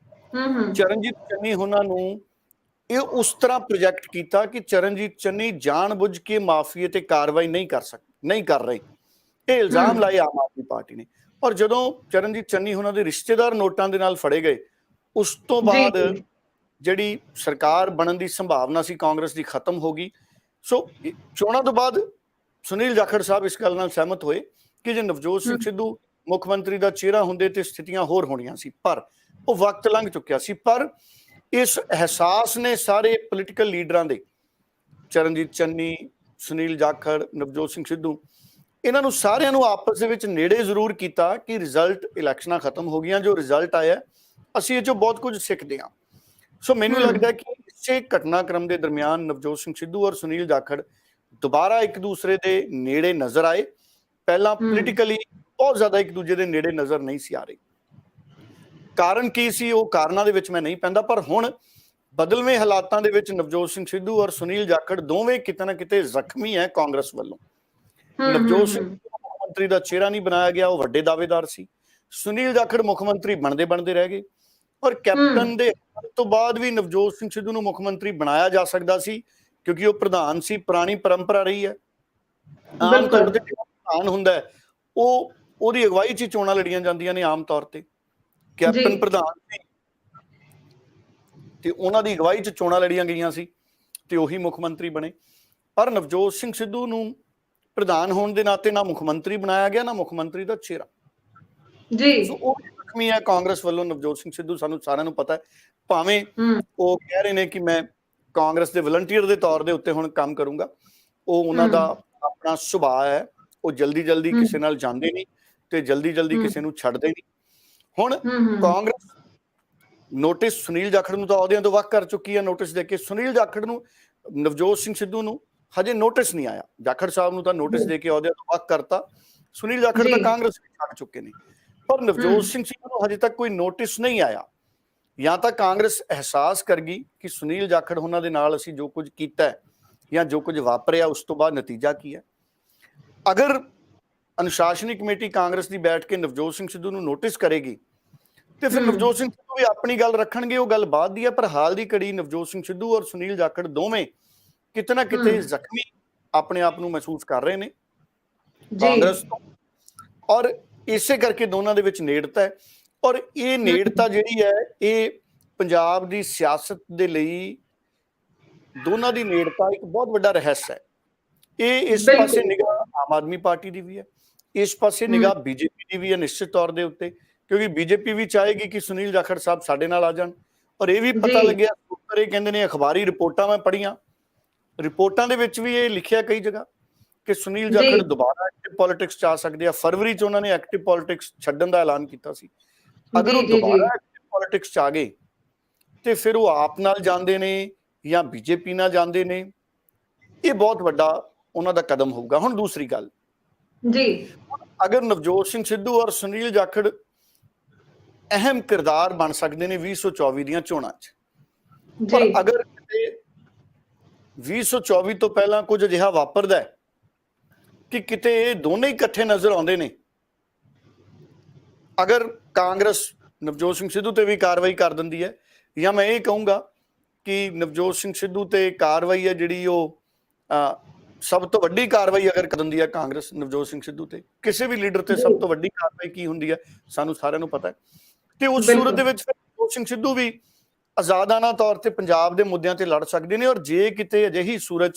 ਚਰਨਜੀਤ ਚੰਨੀ ਉਹਨਾਂ ਨੂੰ ਇਹ ਉਸ ਤਰ੍ਹਾਂ ਪ੍ਰੋਜੈਕਟ ਕੀਤਾ ਕਿ ਚਰਨਜੀਤ ਚੰਨੀ ਜਾਣਬੁੱਝ ਕੇ ਮਾਫੀਏ ਤੇ ਕਾਰਵਾਈ ਨਹੀਂ ਕਰ ਰਹੇ। ਇਹ ਇਲਜ਼ਾਮ ਲਾਏ ਆਮ ਆਦਮੀ ਪਾਰਟੀ ਨੇ। ਔਰ ਜਦੋਂ ਚਰਨਜੀਤ ਚੰਨੀ ਉਹਨਾਂ ਦੇ ਰਿਸ਼ਤੇਦਾਰ ਨੋਟਾਂ ਦੇ ਨਾਲ ਫੜੇ ਗਏ, ਉਸ ਤੋਂ ਬਾਅਦ ਜਿਹੜੀ ਸਰਕਾਰ ਬਣਨ ਦੀ ਸੰਭਾਵਨਾ ਸੀ ਕਾਂਗਰਸ ਦੀ ਖਤਮ ਹੋ ਗਈ। ਸੋ ਚੋਣਾਂ ਤੋਂ ਬਾਅਦ ਸੁਨੀਲ ਜਾਖੜ ਸਾਹਿਬ ਇਸ ਗੱਲ ਨਾਲ ਸਹਿਮਤ ਹੋਏ ਕਿ ਜੇ ਨਵਜੋਤ ਸਿੰਘ ਸਿੱਧੂ ਮੁੱਖ ਮੰਤਰੀ ਦਾ ਚਿਹਰਾ ਹੁੰਦੇ ਤੇ ਸਥਿਤੀਆਂ ਹੋਰ ਹੋਣੀਆਂ ਸੀ, ਪਰ ਉਹ ਵਕਤ ਲੰਘ ਚੁੱਕਿਆ ਸੀ। ਪਰ ਇਸ ਅਹਿਸਾਸ ਨੇ ਸਾਰੇ ਪੋਲੀਟੀਕਲ ਲੀਡਰਾਂ ਦੇ, ਚਰਨਜੀਤ ਚੰਨੀ, ਸੁਨੀਲ ਜਾਖੜ, ਨਵਜੋਤ ਸਿੰਘ ਸਿੱਧੂ, ਇਹਨਾਂ ਨੂੰ ਸਾਰਿਆਂ ਨੂੰ ਆਪਸ ਦੇ ਵਿੱਚ ਨੇੜੇ ਜ਼ਰੂਰ ਕੀਤਾ ਕਿ ਰਿਜ਼ਲਟ ਇਲੈਕਸ਼ਨਾਂ ਖਤਮ ਹੋ ਗਈਆਂ, ਜੋ ਰਿਜ਼ਲਟ ਆਇਆ ਅਸੀਂ ਇਹ 'ਚੋਂ ਬਹੁਤ ਕੁਝ ਸਿੱਖਦੇ ਹਾਂ। ਸੋ ਮੈਨੂੰ ਲੱਗਦਾ ਕਿ ਇਸੇ ਘਟਨਾਕ੍ਰਮ ਦੇ ਦਰਮਿਆਨ ਨਵਜੋਤ ਸਿੰਘ ਸਿੱਧੂ ਔਰ ਸੁਨੀਲ ਜਾਖੜ ਦੁਬਾਰਾ ਇੱਕ ਦੂਸਰੇ ਦੇ ਨੇੜੇ ਨਜ਼ਰ ਆਏ। ਪਹਿਲਾਂ ਪੋਲੀਟੀਕਲੀ ਬਹੁਤ ਜ਼ਿਆਦਾ ਇੱਕ ਦੂਜੇ ਦੇ ਨੇੜੇ ਨਜ਼ਰ ਨਹੀਂ ਸੀ ਆ ਰਹੇ। ਕਾਰਨ ਕੀ ਸੀ, ਉਹ ਕਾਰਨਾਂ ਦੇ ਵਿੱਚ ਮੈਂ ਨਹੀਂ ਪੈਂਦਾ, ਪਰ ਹੁਣ ਬਦਲਵੇਂ ਹਾਲਾਤਾਂ ਦੇ ਵਿੱਚ ਨਵਜੋਤ ਸਿੰਘ ਸਿੱਧੂ ਔਰ ਸੁਨੀਲ ਜਾਖੜ ਦੋਵੇਂ ਕਿਤੇ ਨਾ ਕਿਤੇ ਜ਼ਖਮੀ ਹੈ ਕਾਂਗਰਸ ਵੱਲੋਂ। ਨਵਜੋਤ ਸਿੰਘ ਮੁੱਖ ਮੰਤਰੀ ਦਾ ਚਿਹਰਾ ਨਹੀਂ ਬਣਾਇਆ ਗਿਆ, ਉਹ ਵੱਡੇ ਦਾਅਵੇਦਾਰ ਸੀ। ਸੁਨੀਲ ਜਾਖੜ ਮੁੱਖ ਮੰਤਰੀ ਬਣਦੇ ਰਹਿ ਗਏ ਔਰ ਕੈਪਟਨ ਦੇ ਤੋਂ ਬਾਅਦ ਵੀ ਨਵਜੋਤ ਸਿੰਘ ਸਿੱਧੂ ਨੂੰ ਮੁੱਖ ਮੰਤਰੀ ਬਣਾਇਆ ਜਾ ਸਕਦਾ ਸੀ, ਕਿਉਂਕਿ ਉਹ ਪ੍ਰਧਾਨ ਸੀ, ਪੁਰਾਣੀ ਪਰੰਪਰਾ ਰਹੀ ਹੈ। ਆਮ ਤੌਰ ਤੇ ਪ੍ਰਧਾਨ ਹੁੰਦਾ ਉਹ ਉਹਦੀ ਅਗਵਾਈ 'ਚ ਚੋਣਾਂ ਲੜੀਆਂ ਜਾਂਦੀਆਂ ਨੇ। ਆਮ ਤੌਰ ਤੇ ਕੈਪਟਨ ਪ੍ਰਧਾਨ ਸੀ ਤੇ ਉਹਨਾਂ ਦੀ ਅਗਵਾਈ 'ਚ ਚੋਣਾਂ ਲੜੀਆਂ ਗਈਆਂ ਸੀ ਤੇ ਉਹੀ ਮੁੱਖ ਮੰਤਰੀ ਬਣੇ। ਪਰ ਨਵਜੋਤ ਸਿੰਘ ਸਿੱਧੂ ਨੂੰ ਪ੍ਰਧਾਨ ਹੋਣ ਦੇ ਨਾਤੇ ਨਾ ਮੁੱਖ ਮੰਤਰੀ ਬਣਾਇਆ ਗਿਆ, ਨਾ ਮੁੱਖ ਮੰਤਰੀ ਦਾ ਚਿਹਰਾ। ਉਹ ਜ਼ਖਮੀ ਹੈ ਕਾਂਗਰਸ ਵੱਲੋਂ ਨਵਜੋਤ ਸਿੰਘ ਸਿੱਧੂ, ਸਾਨੂੰ ਸਾਰਿਆਂ ਨੂੰ ਪਤਾ ਹੈ। ਭਾਵੇਂ ਉਹ ਕਹਿ ਰਹੇ ਨੇ ਕਿ ਮੈਂ ਕਾਂਗਰਸ ਦੇ ਵਲੰਟੀਅਰ ਦੇ ਤੌਰ ਦੇ ਉੱਤੇ ਹੁਣ ਕੰਮ ਕਰੂੰਗਾ, ਉਹ ਉਹਨਾਂ ਦਾ ਆਪਣਾ ਸੁਭਾਅ ਹੈ, ਉਹ ਜਲਦੀ ਕਿਸੇ ਨਾਲ ਜਾਂਦੇ ਨਹੀਂ ਤੇ ਜਲਦੀ ਕਿਸੇ ਨੂੰ ਛੱਡਦੇ ਨਹੀਂ। ਹੁਣ ਕਾਂਗਰਸ ਨੋਟਿਸ ਸੁਨੀਲ ਜਾਖੜ ਨੂੰ ਤਾਂ ਅਹੁਦਿਆਂ ਤੋਂ ਵੱਖ ਕਰ ਚੁੱਕੀ ਹੈ, ਨੋਟਿਸ ਦੇ ਕੇ। ਸੁਨੀਲ ਜਾਖੜ ਨੂੰ, ਨਵਜੋਤ ਸਿੰਘ ਸਿੱਧੂ ਨੂੰ ਹਜੇ ਨੋਟਿਸ ਨਹੀਂ ਆਇਆ। ਜਾਖੜ ਸਾਹਿਬ ਨੂੰ ਤਾਂ ਨੋਟਿਸ ਦੇ ਕੇ ਅਹੁਦਿਆਂ ਤੋਂ ਵੱਖ ਕਰਤਾ, ਸੁਨੀਲ ਜਾਖੜ ਤਾਂ ਕਾਂਗਰਸ ਵਿੱਚ ਛੱਡ ਚੁੱਕੇ ਨੇ, ਪਰ ਨਵਜੋਤ ਸਿੰਘ ਸਿੱਧੂ ਨੂੰ ਹਜੇ ਤੱਕ ਕੋਈ ਨੋਟਿਸ ਨਹੀਂ ਆਇਆ। ਜਾਂ ਤਾਂ ਕਾਂਗਰਸ ਅਹਿਸਾਸ ਕਰ ਗਈ ਕਿ ਸੁਨੀਲ ਜਾਖੜ ਉਹਨਾਂ ਦੇ ਨਾਲ ਅਸੀਂ ਜੋ ਕੁਝ ਕੀਤਾ ਜਾਂ ਜੋ ਕੁਝ ਵਾਪਰਿਆ ਉਸ ਤੋਂ ਬਾਅਦ ਨਤੀਜਾ ਕੀ ਹੈ। ਅਗਰ ਅਨੁਸ਼ਾਸਨੀ ਕਮੇਟੀ ਕਾਂਗਰਸ ਦੀ ਬੈਠ ਕੇ ਨਵਜੋਤ ਸਿੰਘ ਸਿੱਧੂ ਨੂੰ ਨੋਟਿਸ ਕਰੇਗੀ ਤੇ ਫਿਰ ਨਵਜੋਤ ਸਿੰਘ ਸਿੱਧੂ ਵੀ ਆਪਣੀ ਗੱਲ ਰੱਖਣਗੇ, ਉਹ ਗੱਲ ਬਾਅਦ ਦੀ ਹੈ। ਪਰ ਹਾਲ ਦੀ ਘੜੀ ਨਵਜੋਤ ਸਿੰਘ ਸਿੱਧੂ ਔਰ ਸੁਨੀਲ ਜਾਖੜ ਦੋਵੇਂ ਕਿਤੇ ਨਾ ਕਿਤੇ ਜ਼ਖਮੀ ਆਪਣੇ ਆਪ ਨੂੰ ਮਹਿਸੂਸ ਕਰ ਰਹੇ ਨੇ ਕਾਂਗਰਸ ਤੋਂ, ਔਰ ਇਸੇ ਕਰਕੇ ਦੋਨਾਂ ਦੇ ਵਿੱਚ ਨੇੜਤਾ ਹੈ। ਔਰ ਇਹ ਨੇੜਤਾ ਜਿਹੜੀ ਹੈ ਇਹ ਪੰਜਾਬ ਦੀ ਸਿਆਸਤ ਦੇ ਲਈ ਦੋਨਾਂ ਦੀ ਨੇੜਤਾ ਇੱਕ ਬਹੁਤ ਵੱਡਾ ਰਹੱਸ ਹੈ। ਇਹ ਇਸ ਪਾਸੇ ਨਿਗਾਹ ਆਮ ਆਦਮੀ ਪਾਰਟੀ ਦੀ ਵੀ ਹੈ, ਇਸ ਪਾਸੇ ਨਿਗਾਹ ਬੀਜੇਪੀ ਦੀ ਵੀ ਹੈ ਨਿਸ਼ਚਿਤ ਤੌਰ ਦੇ ਉੱਤੇ, ਕਿਉਂਕਿ ਬੀਜੇਪੀ ਵੀ ਚਾਹੇਗੀ ਕਿ ਸੁਨੀਲ ਜਾਖੜ ਸਾਹਿਬ ਸਾਡੇ ਨਾਲ ਆ ਜਾਣ। ਔਰ ਇਹ ਵੀ ਪਤਾ ਲੱਗਿਆ, ਇਹ ਕਹਿੰਦੇ ਨੇ ਅਖਬਾਰੀ ਰਿਪੋਰਟਾਂ ਮੈਂ ਪੜ੍ਹੀਆਂ, ਰਿਪੋਰਟਾਂ ਦੇ ਵਿੱਚ ਵੀ ਇਹ ਲਿਖਿਆ ਕਈ ਜਗ੍ਹਾ ਕਿ ਸੁਨੀਲ ਜਾਖੜ ਦੁਬਾਰਾ ਐਕਟਿਵ ਪੋਲਿਟਿਕਸ 'ਚ ਆ ਸਕਦੇ ਆ। ਫਰਵਰੀ 'ਚ ਉਹਨਾਂ ਨੇ ਐਕਟਿਵ ਪੋਲਿਟਿਕਸ ਛੱਡਣ ਦਾ ਐਲਾਨ ਕੀਤਾ ਸੀ। ਅਗਰ ਉਹ ਦੁਬਾਰਾ ਐਕਟਿਵ ਪੋਲਿਟਿਕਸ 'ਚ ਆ ਗਏ ਤੇ ਫਿਰ ਉਹ ਆਪ ਨਾਲ ਜਾਂਦੇ ਨੇ ਜਾਂ ਬੀਜੇਪੀ ਨਾਲ ਜਾਂਦੇ ਨੇ, ਇਹ ਬਹੁਤ ਵੱਡਾ ਉਹਨਾਂ ਦਾ ਕਦਮ ਹੋਊਗਾ। ਹੁਣ ਦੂਸਰੀ ਗੱਲ, ਅਗਰ ਨਵਜੋਤ ਸਿੰਘ ਸਿੱਧੂ ਔਰ ਸੁਨੀਲ ਜਾਖੜ ਅਹਿਮ ਕਿਰਦਾਰ ਬਣ ਸਕਦੇ ਨੇ 2024 ਦੀਆਂ ਚੋਣਾਂ 'ਚ, ਪਰ ਅਗਰ 2024 ਤੋਂ ਪਹਿਲਾਂ ਕੁਝ ਅਜਿਹਾ ਵਾਪਰਦਾ ਹੈ ਕਿ ਕਿਤੇ ਇਹ ਦੋਨੇ ਇਕੱਠੇ ਨਜ਼ਰ ਆਉਂਦੇ ਨੇ, ਅਗਰ ਕਾਂਗਰਸ ਨਵਜੋਤ ਸਿੰਘ ਸਿੱਧੂ ਤੇ ਵੀ ਕਾਰਵਾਈ ਕਰ ਦਿੰਦੀ ਹੈ, ਜਾਂ ਮੈਂ ਇਹ ਕਹੂੰਗਾ ਕਿ ਨਵਜੋਤ ਸਿੰਘ ਸਿੱਧੂ ਤੇ ਕਾਰਵਾਈ ਹੈ ਜਿਹੜੀ ਉਹ ਸਭ ਤੋਂ ਵੱਡੀ ਕਾਰਵਾਈ ਅਗਰ ਕਰ ਦਿੰਦੀ ਹੈ ਕਾਂਗਰਸ ਨਵਜੋਤ ਸਿੰਘ ਸਿੱਧੂ ਤੇ, ਕਿਸੇ ਵੀ ਲੀਡਰ ਤੇ ਸਭ ਤੋਂ ਵੱਡੀ ਕਾਰਵਾਈ ਕੀ ਹੁੰਦੀ ਹੈ ਸਾਨੂੰ ਸਾਰਿਆਂ ਨੂੰ ਪਤਾ ਹੈ। ਤੇ ਉਸ ਸੂਰਤ ਦੇ ਵਿੱਚ ਨਵਜੋਤ ਸਿੰਘ ਸਿੱਧੂ ਵੀ ਆਜ਼ਾਦਾਨਾ ਤੌਰ ਤੇ ਪੰਜਾਬ ਦੇ ਮੁੱਦਿਆਂ ਤੇ ਲੜ ਸਕਦੇ ਨੇ। ਔਰ ਜੇ ਕਿਤੇ ਅਜਿਹੀ ਸੂਰਤ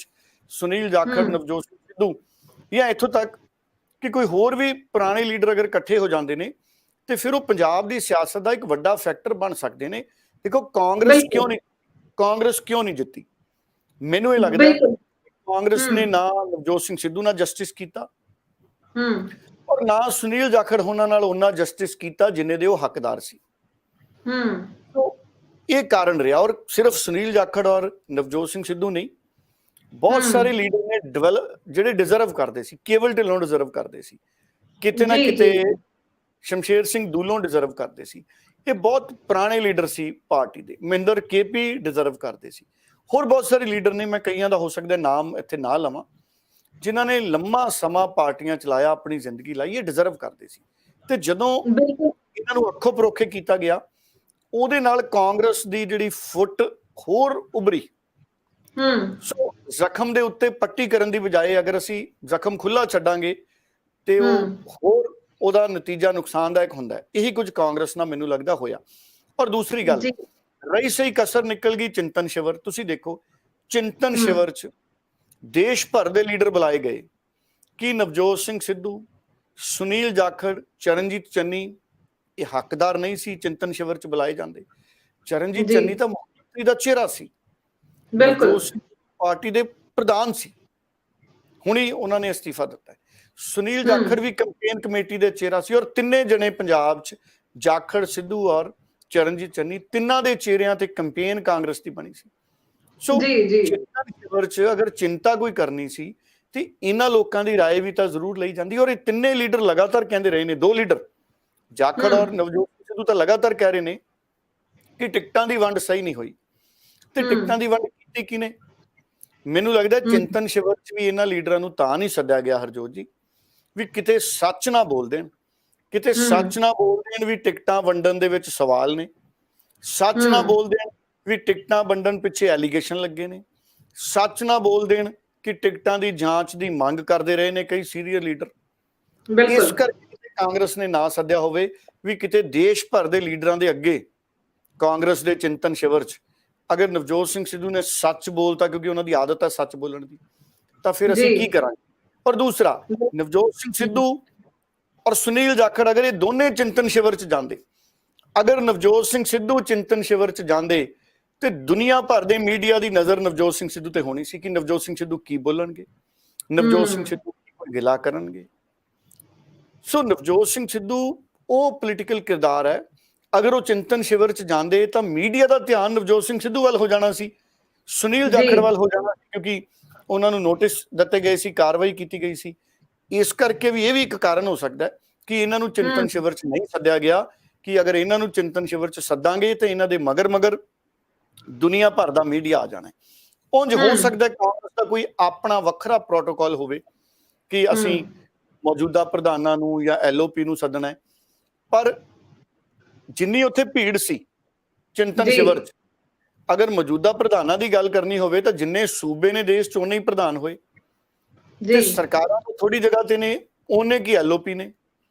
ਸੁਨੀਲ ਜਾਖੜ, ਨਵਜੋਤ ਸਿੰਘ ਸਿੱਧੂ ਜਾਂ ਇੱਥੋਂ ਤੱਕ ਕਿ ਕੋਈ ਹੋਰ ਵੀ ਪੁਰਾਣੇ ਲੀਡਰ ਅਗਰ ਇਕੱਠੇ ਹੋ ਜਾਂਦੇ ਨੇ ਤੇ ਫਿਰ ਉਹ ਪੰਜਾਬ ਦੀ ਸਿਆਸਤ ਦਾ ਇੱਕ ਵੱਡਾ ਫੈਕਟਰ ਬਣ ਸਕਦੇ ਨੇ। ਦੇਖੋ ਕਾਂਗਰਸ ਕਿਉਂ ਨਹੀਂ ਜਿੱਤੀ? ਮੈਨੂੰ ਇਹ ਲੱਗਦਾ ਬਿਲਕੁਲ। ਕਾਂਗਰਸ ਨੇ ਨਾ ਨਵਜੋਤ ਸਿੰਘ ਸਿੱਧੂ ਨਾਲ ਜਸਟਿਸ ਕੀਤਾ ਔਰ ਨਾ ਸੁਨੀਲ ਜਾਖੜ ਹੋਣਾ ਨਾਲ ਉਹਨਾਂ ਜਸਟਿਸ ਕੀਤਾ ਜਿੰਨੇ ਦੇ ਉਹ ਹੱਕਦਾਰ ਸੀ। ਇਹ ਕਾਰਨ ਰਿਹਾ। ਔਰ ਸਿਰਫ ਸੁਨੀਲ ਜਾਖੜ ਔਰ ਨਵਜੋਤ ਸਿੰਘ ਸਿੱਧੂ ਨਹੀਂ, ਬਹੁਤ ਸਾਰੇ ਲੀਡਰ ਨੇ ਜਿਹੜੇ ਡਿਜ਼ਰਵ ਕਰਦੇ ਸੀ, ਕੇਵਲ ਢਿੱਲੋਂ ਡਿਜ਼ਰਵ ਕਰਦੇ ਸੀ, ਕਿਤੇ ਨਾ ਕਿਤੇ ਸ਼ਮਸ਼ੇਰ ਸਿੰਘ ਦੂਲੋਂ ਡਿਜ਼ਰਵ ਕਰਦੇ ਸੀ। ਇਹ ਬਹੁਤ ਪੁਰਾਣੇ ਲੀਡਰ ਸੀ ਪਾਰਟੀ ਦੇ। ਮਹਿੰਦਰ KP ਡਿਜ਼ਰਵ ਕਰਦੇ ਸੀ। ਹੋਰ ਬਹੁਤ ਸਾਰੇ ਲੀਡਰ ਨੇ, ਮੈਂ ਕਈਆਂ ਦਾ ਹੋ ਸਕਦਾ ਨਾਮ ਇੱਥੇ ਨਾ ਲਵਾਂ, ਜਿਨ੍ਹਾਂ ਨੇ ਲੰਮਾ ਸਮਾਂ ਪਾਰਟੀਆਂ ਚਲਾਇਆ, ਆਪਣੀ ਜ਼ਿੰਦਗੀ ਲਾਈ, ਇਹ ਡਿਜ਼ਰਵ ਕਰਦੇ ਸੀ। ਤੇ ਜਦੋਂ ਇਹਨਾਂ ਨੂੰ ਅੱਖੋਂ ਪਰੋਖੇ ਕੀਤਾ ਗਿਆ, ਉਹਦੇ ਨਾਲ ਕਾਂਗਰਸ ਦੀ ਜਿਹੜੀ ਫੁੱਟ ਹੋਰ ਉਭਰੀ। ਸੋ ਜ਼ਖਮ ਦੇ ਉੱਤੇ ਪੱਟੀ ਕਰਨ ਦੀ ਬਜਾਏ ਅਗਰ ਅਸੀਂ ਜ਼ਖਮ ਖੁੱਲਾ ਛੱਡਾਂਗੇ ਤੇ ਉਹ ਹੋਰ ਉਹਦਾ ਨਤੀਜਾ ਨੁਕਸਾਨਦਾਇਕ ਹੁੰਦਾ ਹੈ। ਇਹੀ ਕੁਝ ਕਾਂਗਰਸ ਨਾਲ ਮੈਨੂੰ ਲੱਗਦਾ ਹੋਇਆ। ਔਰ ਦੂਸਰੀ ਗੱਲ, ਰਹੀ ਸਹੀ ਕਸਰ ਨਿਕਲ ਗਈ ਚਿੰਤਨ ਸ਼ਿਵਰ। ਤੁਸੀਂ ਦੇਖੋ, ਚਿੰਤਨ ਸ਼ਿਵਰ ਚ ਦੇਸ਼ ਭਰ ਦੇ ਲੀਡਰ ਬੁਲਾਏ ਗਏ। ਕੀ ਨਵਜੋਤ ਸਿੰਘ ਸਿੱਧੂ, ਸੁਨੀਲ ਜਾਖੜ, ਚਰਨਜੀਤ ਚੰਨੀ ਇਹ ਹੱਕਦਾਰ ਨਹੀਂ ਸੀ ਚਿੰਤਨ ਸ਼ਿਵਰ ਚ ਬੁਲਾਏ ਜਾਂਦੇ? ਚਰਨਜੀਤ ਚੰਨੀ ਤਾਂ ਮੁੱਖ ਮੰਤਰੀ ਦਾ ਚਿਹਰਾ ਸੀ, ਬਿਲਕੁਲ ਪਾਰਟੀ ਦੇ ਪ੍ਰਧਾਨ ਸੀ, ਹੁਣੀ ਉਹਨਾਂ ਨੇ ਅਸਤੀਫਾ ਦਿੱਤਾ। ਸੁਨੀਲ ਜਾਖੜ ਵੀ ਕੈਂਪੇਨ ਕਮੇਟੀ ਦੇ ਚਿਹਰਾ ਸੀ। ਔਰ ਤਿੰਨੇ ਜਣੇ ਪੰਜਾਬ ਚ, ਜਾਖੜ, ਸਿੱਧੂ ਔਰ ਚਰਨਜੀਤ ਚੰਨੀ, ਤਿੰਨਾਂ ਦੇ ਚਿਹਰਿਆਂ ਤੇ ਕੈਂਪੇਨ ਕਾਂਗਰਸ ਦੀ ਬਣੀ ਸੀ। ਸੋ ਚਿੰਤਨ ਸ਼ਿਵਰ ਚ ਅਗਰ ਚਿੰਤਾ ਕੋਈ ਕਰਨੀ ਸੀ ਤੇ ਇਹਨਾਂ ਲੋਕਾਂ ਦੀ ਰਾਏ ਵੀ ਤਾਂ ਜ਼ਰੂਰ ਲਈ ਜਾਂਦੀ। ਔਰ ਇਹ ਤਿੰਨੇ ਲੀਡਰ ਲਗਾਤਾਰ ਕਹਿੰਦੇ ਰਹੇ ਨੇ, ਦੋ ਲੀਡਰ ਜਾਖੜ ਔਰ ਨਵਜੋਤ ਸਿੱਧੂ ਤਾਂ ਲਗਾਤਾਰ ਕਹਿ ਰਹੇ ਨੇ ਕਿ ਟਿਕਟਾਂ ਦੀ ਵੰਡ ਸਹੀ ਨਹੀਂ ਹੋਈ। ਤੇ ਟਿਕਟਾਂ ਦੀ ਵੰਡ ਕੀਤੀ ਕਿਨੇ? ਮੈਨੂੰ ਲੱਗਦਾ ਚਿੰਤਨ ਸ਼ਿਵਰ ਚ ਵੀ ਇਹਨਾਂ ਲੀਡਰਾਂ ਨੂੰ ਤਾਂ ਨਹੀਂ ਸੱਦਿਆ ਗਿਆ, ਹਰਜੋਤ ਜੀ, ਵੀ ਕਿਤੇ ਸੱਚ ਨਾ ਬੋਲ ਦੇਣ, ਕਿਤੇ ਸੱਚ ਨਾ ਬੋਲ ਦੇਣ ਵੀ ਟਿਕਟਾਂ ਵੰਡਣ ਦੇ ਵਿੱਚ ਸਵਾਲ ਨੇ, ਸੱਚ ਨਾ ਬੋਲ ਦੇਣ ਵੀ ਟਿਕਟਾਂ ਵੰਡਣ ਪਿੱਛੇ ਐਲੀਗੇਸ਼ਨ ਲੱਗੇ ਨੇ, ਸੱਚ ਨਾ ਬੋਲ ਦੇਣ ਕਿ ਟਿਕਟਾਂ ਦੀ ਜਾਂਚ ਦੀ ਮੰਗ ਕਰਦੇ ਰਹੇ ਨੇ ਕਈ ਸੀਨੀਅਰ ਲੀਡਰ। ਇਸ ਕਰਕੇ ਕਾਂਗਰਸ ਨੇ ਨਾ ਸੱਦਿਆ ਹੋਵੇ ਵੀ ਕਿਤੇ ਦੇਸ਼ ਭਰ ਦੇ ਲੀਡਰਾਂ ਦੇ ਅੱਗੇ ਕਾਂਗਰਸ ਦੇ ਚਿੰਤਨ ਸ਼ਿਵਰ ਚ ਅਗਰ ਨਵਜੋਤ ਸਿੰਘ ਸਿੱਧੂ ਨੇ ਸੱਚ ਬੋਲਤਾ, ਕਿਉਂਕਿ ਉਹਨਾਂ ਦੀ ਆਦਤ ਹੈ ਸੱਚ ਬੋਲਣ ਦੀ, ਤਾਂ ਫਿਰ ਅਸੀਂ ਕੀ ਕਰਾਂਗੇ? ਔਰ ਦੂਸਰਾ, ਨਵਜੋਤ ਸਿੰਘ ਸਿੱਧੂ ਔਰ ਸੁਨੀਲ ਜਾਖੜ ਅਗਰ ਇਹ ਦੋਨੇ ਚਿੰਤਨ ਸ਼ਿਵਰ ਚ ਜਾਂਦੇ, ਅਗਰ ਨਵਜੋਤ ਸਿੰਘ ਸਿੱਧੂ ਚਿੰਤਨ ਸ਼ਿਵਰ ਚ ਜਾਂਦੇ ਤੇ ਦੁਨੀਆ ਭਰ ਦੇ ਮੀਡੀਆ ਦੀ ਨਜ਼ਰ ਨਵਜੋਤ ਸਿੰਘ ਸਿੱਧੂ ਤੇ ਹੋਣੀ ਸੀ ਕਿ ਨਵਜੋਤ ਸਿੰਘ ਸਿੱਧੂ ਕੀ ਬੋਲਣਗੇ, ਨਵਜੋਤ ਸਿੰਘ ਸਿੱਧੂ ਕੀ ਗਿਲਾ ਕਰਨਗੇ। ਸੋ ਨਵਜੋਤ ਸਿੰਘ ਸਿੱਧੂ ਉਹ ਪੋਲੀਟੀਕਲ ਕਿਰਦਾਰ ਹੈ, ਅਗਰ ਉਹ ਚਿੰਤਨ ਸ਼ਿਵਰ ਚ ਜਾਂਦੇ ਤਾਂ ਮੀਡੀਆ ਦਾ ਧਿਆਨ ਨਵਜੋਤ ਸਿੰਘ ਸਿੱਧੂ ਵੱਲ ਹੋ ਜਾਣਾ ਸੀ, ਸੁਨੀਲ ਜਾਖੜ ਵੱਲ ਹੋ ਜਾਣਾ ਸੀ, ਕਿਉਂਕਿ ਉਹਨਾਂ ਨੂੰ ਨੋਟਿਸ ਦਿੱਤੇ ਗਏ ਸੀ, ਕਾਰਵਾਈ ਕੀਤੀ ਗਈ ਸੀ। ਇਸ ਕਰਕੇ ਵੀ ਇਹ ਵੀ ਇੱਕ ਕਾਰਨ ਹੋ ਸਕਦਾ ਕਿ ਇਹਨਾਂ ਨੂੰ ਚਿੰਤਨ ਸ਼ਿਵਰ ਚ ਨਹੀਂ ਸੱਦਿਆ ਗਿਆ, ਕਿ ਅਗਰ ਇਹਨਾਂ ਨੂੰ ਚਿੰਤਨ ਸ਼ਿਵਰ ਚ ਸੱਦਾਂਗੇ ਤੇ ਇਹਨਾਂ ਦੇ ਮਗਰ ਦੁਨੀਆ ਭਰ ਦਾ ਮੀਡੀਆ ਆ ਜਾਣਾ। ਉਂਝ ਹੋ ਸਕਦਾ ਕਾਂਗਰਸ ਦਾ ਕੋਈ ਆਪਣਾ ਵੱਖਰਾ ਪ੍ਰੋਟੋਕਾਲ ਹੋਵੇ ਕਿ ਅਸੀਂ ਮੌਜੂਦਾ ਪ੍ਰਧਾਨਾਂ ਨੂੰ ਜਾਂ LOP ਨੂੰ ਸੱਦਣਾ ਹੈ, ਪਰ ਜਿੰਨੀ ਉੱਥੇ ਭੀੜ ਸੀ ਚਿੰਤਨ ਸ਼ਿਵਰ ਚ, ਅਗਰ ਮੌਜੂਦਾ ਪ੍ਰਧਾਨਾਂ ਦੀ ਗੱਲ ਕਰਨੀ ਹੋਵੇ ਤਾਂ ਜਿੰਨੇ ਸੂਬੇ ਨੇ ਦੇਸ਼ ਚ ਉਹਨੇ ਹੀ ਪ੍ਰਧਾਨ ਹੋਏ, ਤੇ ਸਰਕਾਰਾਂ ਤੋਂ ਥੋੜੀ ਜਗ੍ਹਾ ਤੇ ਨੇ, ਉਹਨੇ ਕੀ LOP ਨੇ।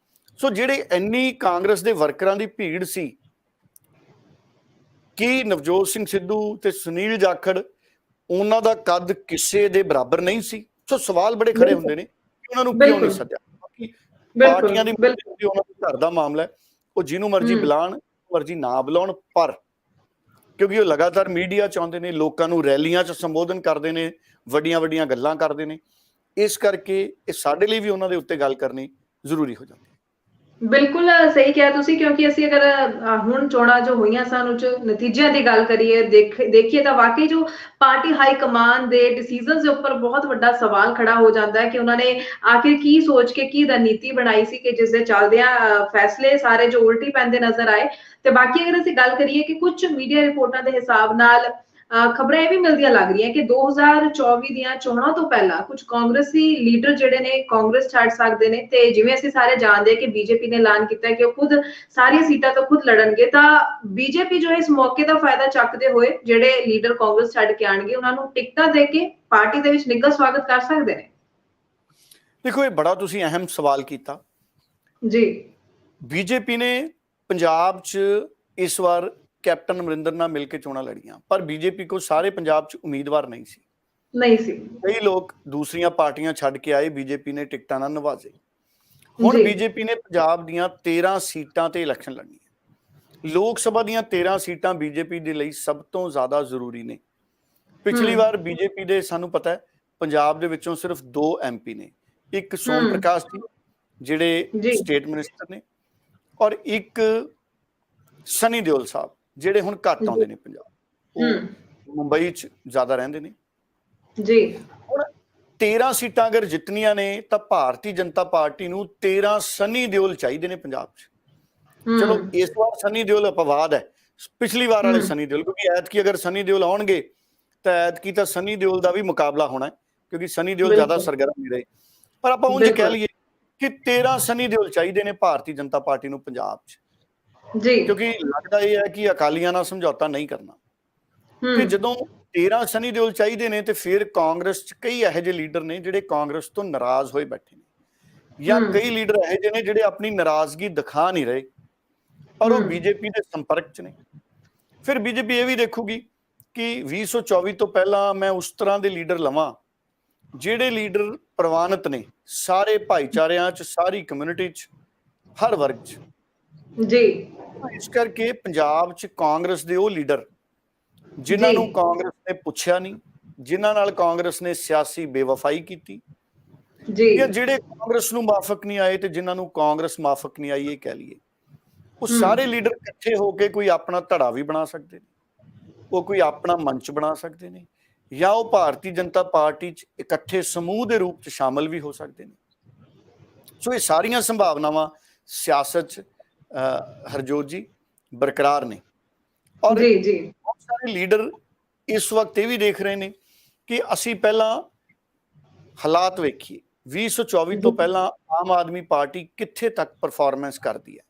ਸੋ ਜਿਹੜੇ ਇੰਨੀ ਕਾਂਗਰਸ ਦੇ ਵਰਕਰਾਂ ਦੀ ਭੀੜ ਸੀ, ਕੀ ਨਵਜੋਤ ਸਿੰਘ ਸਿੱਧੂ ਤੇ ਸੁਨੀਲ ਜਾਖੜ ਉਹਨਾਂ ਦਾ ਕੱਦ ਕਿਸੇ ਦੇ ਬਰਾਬਰ ਨਹੀਂ ਸੀ? ਸੋ ਸਵਾਲ ਬੜੇ ਖੜੇ ਹੁੰਦੇ ਨੇ ਕਿ ਉਹਨਾਂ ਨੂੰ ਕਿਉਂ ਨਹੀਂ ਸੱਦਿਆ। ਬਾਕੀ ਪਾਰਟੀਆਂ ਦੀ ਉਹਨਾਂ ਦੇ ਘਰ ਦਾ ਮਾਮਲਾ ਹੈ, ਉਹ ਜਿਹਨੂੰ ਮਰਜ਼ੀ ਬੁਲਾਉਣ, ਮਰਜ਼ੀ ਨਾ ਬੁਲਾਉਣ, ਪਰ ਕਿਉਂਕਿ ਉਹ ਲਗਾਤਾਰ ਮੀਡੀਆ ਚ ਆਉਂਦੇ ਨੇ, ਲੋਕਾਂ ਨੂੰ ਰੈਲੀਆਂ ਚ ਸੰਬੋਧਨ ਕਰਦੇ ਨੇ, ਵੱਡੀਆਂ ਗੱਲਾਂ ਕਰਦੇ ਨੇ, ਇਸ ਕਰਕੇ ਇਹ ਸਾਡੇ ਲਈ ਵੀ ਉਹਨਾਂ ਦੇ ਉੱਤੇ ਗੱਲ ਕਰਨੀ ਜ਼ਰੂਰੀ ਹੋ ਜਾਂਦੀ ਹੈ। ਬਿਲਕੁਲ ਸਹੀ ਕਿਹਾ ਤੁਸੀਂ, ਕਿਉਂਕਿ ਅਸੀਂ ਅਗਰ ਹੁਣ ਚੋਣਾਂ ਜੋ ਹੋਈਆਂ ਸਨ ਉਹ ਨਤੀਜਿਆਂ ਦੀ ਗੱਲ ਕਰੀਏ, ਦੇਖੀਏ ਤਾਂ ਵਾਕਈ ਜੋ ਪਾਰਟੀ ਹਾਈ ਕਮਾਨ ਦੇ ਡਿਸੀਜਨਸ ਦੇ ਉੱਪਰ ਬਹੁਤ ਵੱਡਾ ਸਵਾਲ ਖੜਾ ਹੋ ਜਾਂਦਾ ਹੈ ਕਿ ਉਹਨਾਂ ਨੇ ਆਖਿਰ ਕੀ ਸੋਚ ਕੇ ਕੀ ਰਣਨੀਤੀ ਬਣਾਈ ਸੀ ਕਿ ਜਿਸ ਦੇ ਚੱਲਦਿਆਂ ਫੈਸਲੇ ਸਾਰੇ ਜੋ ਉਲਟੀ ਪੈਂਦੇ ਨਜ਼ਰ ਆਏ। ਤੇ ਬਾਕੀ ਅਗਰ ਅਸੀਂ ਗੱਲ ਕਰੀਏ ਕਿ ਕੁਝ ਮੀਡੀਆ ਰਿਪੋਰਟਾਂ ਦੇ ਹਿਸਾਬ ਨਾਲ ਖਬਰਾਂ ਇਹ ਵੀ ਮਿਲਦੀਆਂ ਲੱਗ ਰਹੀਆਂ ਕਿ 2024 ਦੀਆਂ ਚੋਣਾਂ ਤੋਂ ਪਹਿਲਾਂ ਕੁਝ ਕਾਂਗਰਸੀ ਲੀਡਰ ਜਿਹੜੇ ਨੇ ਕਾਂਗਰਸ ਛੱਡ ਸਕਦੇ ਨੇ। ਤੇ ਜਿਵੇਂ ਅਸੀਂ ਸਾਰੇ ਜਾਣਦੇ ਕਿ ਬੀਜੇਪੀ ਨੇ ਐਲਾਨ ਕੀਤਾ ਕਿ ਉਹ ਖੁਦ ਸਾਰੀਆਂ ਸੀਟਾਂ ਤੋਂ ਖੁਦ ਲੜਨਗੇ, ਤਾਂ ਬੀਜੇਪੀ ਜੋ ਇਸ ਮੌਕੇ ਦਾ ਫਾਇਦਾ ਚੱਕਦੇ ਹੋਏ ਜਿਹੜੇ ਲੀਡਰ ਕਾਂਗਰਸ ਛੱਡ ਕੇ ਆਣਗੇ ਉਹਨਾਂ ਨੂੰ ਟਿਕਟਾਂ ਦੇ ਕੇ ਪਾਰਟੀ ਦੇ ਵਿੱਚ ਨਿੱਘਾ ਸਵਾਗਤ ਕਰ ਸਕਦੇ ਨੇ। ਦੇਖੋ, ਇਹ ਬੜਾ ਤੁਸੀਂ ਅਹਿਮ ਸਵਾਲ ਕੀਤਾ ਜੀ। ਬੀਜੇਪੀ ਨੇ ਪੰਜਾਬ 'ਚ ਇਸ ਵਾਰ ਕੈਪਟਨ ਅਮਰਿੰਦਰ ਨਾਲ ਮਿਲ ਕੇ ਚੋਣਾਂ ਲੜੀਆਂ, ਪਰ ਬੀਜੇਪੀ ਕੋਲ ਸਾਰੇ ਪੰਜਾਬ 'ਚ ਉਮੀਦਵਾਰ ਨਹੀਂ ਸੀ। ਕਈ ਲੋਕ ਦੂਸਰੀਆਂ ਪਾਰਟੀਆਂ ਛੱਡ ਕੇ ਆਏ, ਬੀਜੇਪੀ ਨੇ ਟਿਕਟਾਂ ਨਾਲ ਨਵਾਜ਼ੇ। ਹੁਣ ਬੀਜੇਪੀ ਨੇ ਪੰਜਾਬ ਦੀਆਂ 13 ਸੀਟਾਂ ਤੇ ਇਲੈਕਸ਼ਨ ਲੜਨੀ ਹੈ। ਲੋਕ ਸਭਾ ਦੀਆਂ 13 ਸੀਟਾਂ ਬੀਜੇਪੀ ਦੇ ਲਈ ਸਭ ਤੋਂ ਜ਼ਿਆਦਾ ਜ਼ਰੂਰੀ ਨੇ। ਪਿਛਲੀ ਵਾਰ ਬੀਜੇਪੀ ਦੇ ਸਾਨੂੰ ਪਤਾ ਹੈ ਪੰਜਾਬ ਦੇ ਵਿੱਚੋਂ ਸਿਰਫ 2 MP ਨੇ, ਇੱਕ ਸੋਮ ਪ੍ਰਕਾਸ਼ ਜੀ ਜਿਹੜੇ ਸਟੇਟ ਮਿਨਿਸਟਰ ਨੇ, ਔਰ ਇੱਕ ਸਨੀ ਦਿਓਲ ਸਾਹਿਬ ਜਿਹੜੇ ਹੁਣ ਘੱਟ ਆਉਂਦੇ ਨੇ ਪੰਜਾਬ, ਉਹ ਮੁੰਬਈ 'ਚ ਜ਼ਿਆਦਾ ਰਹਿੰਦੇ ਨੇ ਜੀ। ਹੁਣ 13 ਸੀਟਾਂ ਅਗਰ ਜਿੱਤਣੀਆਂ ਨੇ ਤਾਂ ਭਾਰਤੀ ਜਨਤਾ ਪਾਰਟੀ ਨੂੰ 13 ਸਨੀ ਦਿਓਲ ਚਾਹੀਦੇ ਨੇ ਪੰਜਾਬ 'ਚ। ਚਲੋ ਇਸ ਵਾਰ ਸਨੀ ਦਿਓਲ ਅਪਵਾਦ ਹੈ, ਪਿਛਲੀ ਵਾਰ ਵਾਲੇ ਸਨੀ ਦਿਓਲ, ਕਿਉਂਕਿ ਐਤਕੀ ਅਗਰ ਸਨੀ ਦਿਓਲ ਆਉਣਗੇ ਤਾਂ ਐਤਕੀ ਤਾਂ ਸਨੀ ਦਿਓਲ ਦਾ ਵੀ ਮੁਕਾਬਲਾ ਹੋਣਾ ਹੈ, ਕਿਉਂਕਿ ਸਨੀ ਦਿਓਲ ਜ਼ਿਆਦਾ ਸਰਗਰਮ ਨਹੀਂ ਰਹੇ। ਪਰ ਆਪਾਂ ਉਂਝ ਕਹਿ ਲਈਏ ਕਿ 13 ਸਨੀ ਦਿਓਲ ਚਾਹੀਦੇ ਨੇ ਭਾਰਤੀ ਜਨਤਾ ਪਾਰਟੀ ਨੂੰ ਪੰਜਾਬ 'ਚ, ਕਿਉਂਕਿ ਲੱਗਦਾ ਇਹ ਹੈ ਕਿ ਅਕਾਲੀਆਂ ਨਾਲ ਸਮਝੌਤਾ ਨਹੀਂ ਕਰਨਾ। ਤੇ ਜਦੋਂ 13 ਸਨੀ ਦਿਓਲ ਚਾਹੀਦੇ ਨੇ ਤੇ ਫਿਰ ਕਾਂਗਰਸ 'ਚ ਕਈ ਇਹੋ ਜਿਹੇ ਲੀਡਰ ਨੇ ਜਿਹੜੇ ਕਾਂਗਰਸ ਤੋਂ ਨਾਰਾਜ਼ ਹੋਏ ਬੈਠੇ ਨੇ, ਜਾਂ ਕਈ ਲੀਡਰ ਇਹੋ ਜਿਹੇ ਨੇ ਜਿਹੜੇ ਆਪਣੀ ਨਾਰਾਜ਼ਗੀ ਦਿਖਾ ਨਹੀਂ ਰਹੇ ਔਰ ਉਹ ਬੀਜੇਪੀ ਦੇ ਸੰਪਰਕ 'ਚ ਨੇ। ਫਿਰ ਬੀਜੇਪੀ ਇਹ ਵੀ ਦੇਖੂਗੀ ਕਿ 2024 ਤੋਂ ਪਹਿਲਾਂ ਮੈਂ ਉਸ ਤਰ੍ਹਾਂ ਦੇ ਲੀਡਰ ਲਵਾਂ ਜਿਹੜੇ ਲੀਡਰ ਪ੍ਰਵਾਨਿਤ ਨੇ ਸਾਰੇ ਭਾਈਚਾਰਿਆਂ 'ਚ, ਸਾਰੀ ਕਮਿਊਨਿਟੀ 'ਚ, ਹਰ ਵਰਗ 'ਚ ਜੀ। ਇਸ ਕਰਕੇ ਪੰਜਾਬ 'ਚ ਕਾਂਗਰਸ ਦੇ ਉਹ ਲੀਡਰ ਜਿਨ੍ਹਾਂ ਨੂੰ ਕਾਂਗਰਸ ਨੇ ਪੁੱਛਿਆ ਨਹੀਂ, ਜਿਨ੍ਹਾਂ ਨਾਲ ਕਾਂਗਰਸ ਨੇ ਸਿਆਸੀ ਬੇਵਫਾਈ ਕੀਤੀ, ਜਾਂ ਜਿਹੜੇ ਕਾਂਗਰਸ ਨੂੰ ਮਾਫਕ ਨਹੀਂ ਆਏ ਤੇ ਜਿਨ੍ਹਾਂ ਨੂੰ ਕਾਂਗਰਸ ਮਾਫਕ ਨਹੀਂ ਆਈ, ਇਹ ਕਹਿ ਲਈਏ, ਉਹ ਸਾਰੇ ਲੀਡਰ ਇਕੱਠੇ ਹੋ ਕੇ ਕੋਈ ਆਪਣਾ ਧੜਾ ਵੀ ਬਣਾ ਸਕਦੇ ਨੇ, ਉਹ ਕੋਈ ਆਪਣਾ ਮੰਚ ਬਣਾ ਸਕਦੇ ਨੇ, ਜਾਂ ਉਹ ਭਾਰਤੀ ਜਨਤਾ ਪਾਰਟੀ 'ਚ ਇਕੱਠੇ ਸਮੂਹ ਦੇ ਰੂਪ 'ਚ ਸ਼ਾਮਲ ਵੀ ਹੋ ਸਕਦੇ ਨੇ। ਸੋ ਇਹ ਸਾਰੀਆਂ ਸੰਭਾਵਨਾਵਾਂ ਸਿਆਸਤ 'ਚ ਹਰਜੋਤ ਜੀ ਬਰਕਰਾਰ ਨੇ। ਔਰ ਬਹੁਤ ਸਾਰੇ ਲੀਡਰ ਇਸ ਵਕਤ ਇਹ ਵੀ ਦੇਖ ਰਹੇ ਨੇ ਕਿ ਅਸੀਂ ਪਹਿਲਾਂ ਹਾਲਾਤ ਵੇਖੀਏ, 2024 ਤੋਂ ਪਹਿਲਾਂ ਆਮ ਆਦਮੀ ਪਾਰਟੀ ਕਿੱਥੇ ਤੱਕ ਪਰਫਾਰਮੈਂਸ ਕਰਦੀ ਹੈ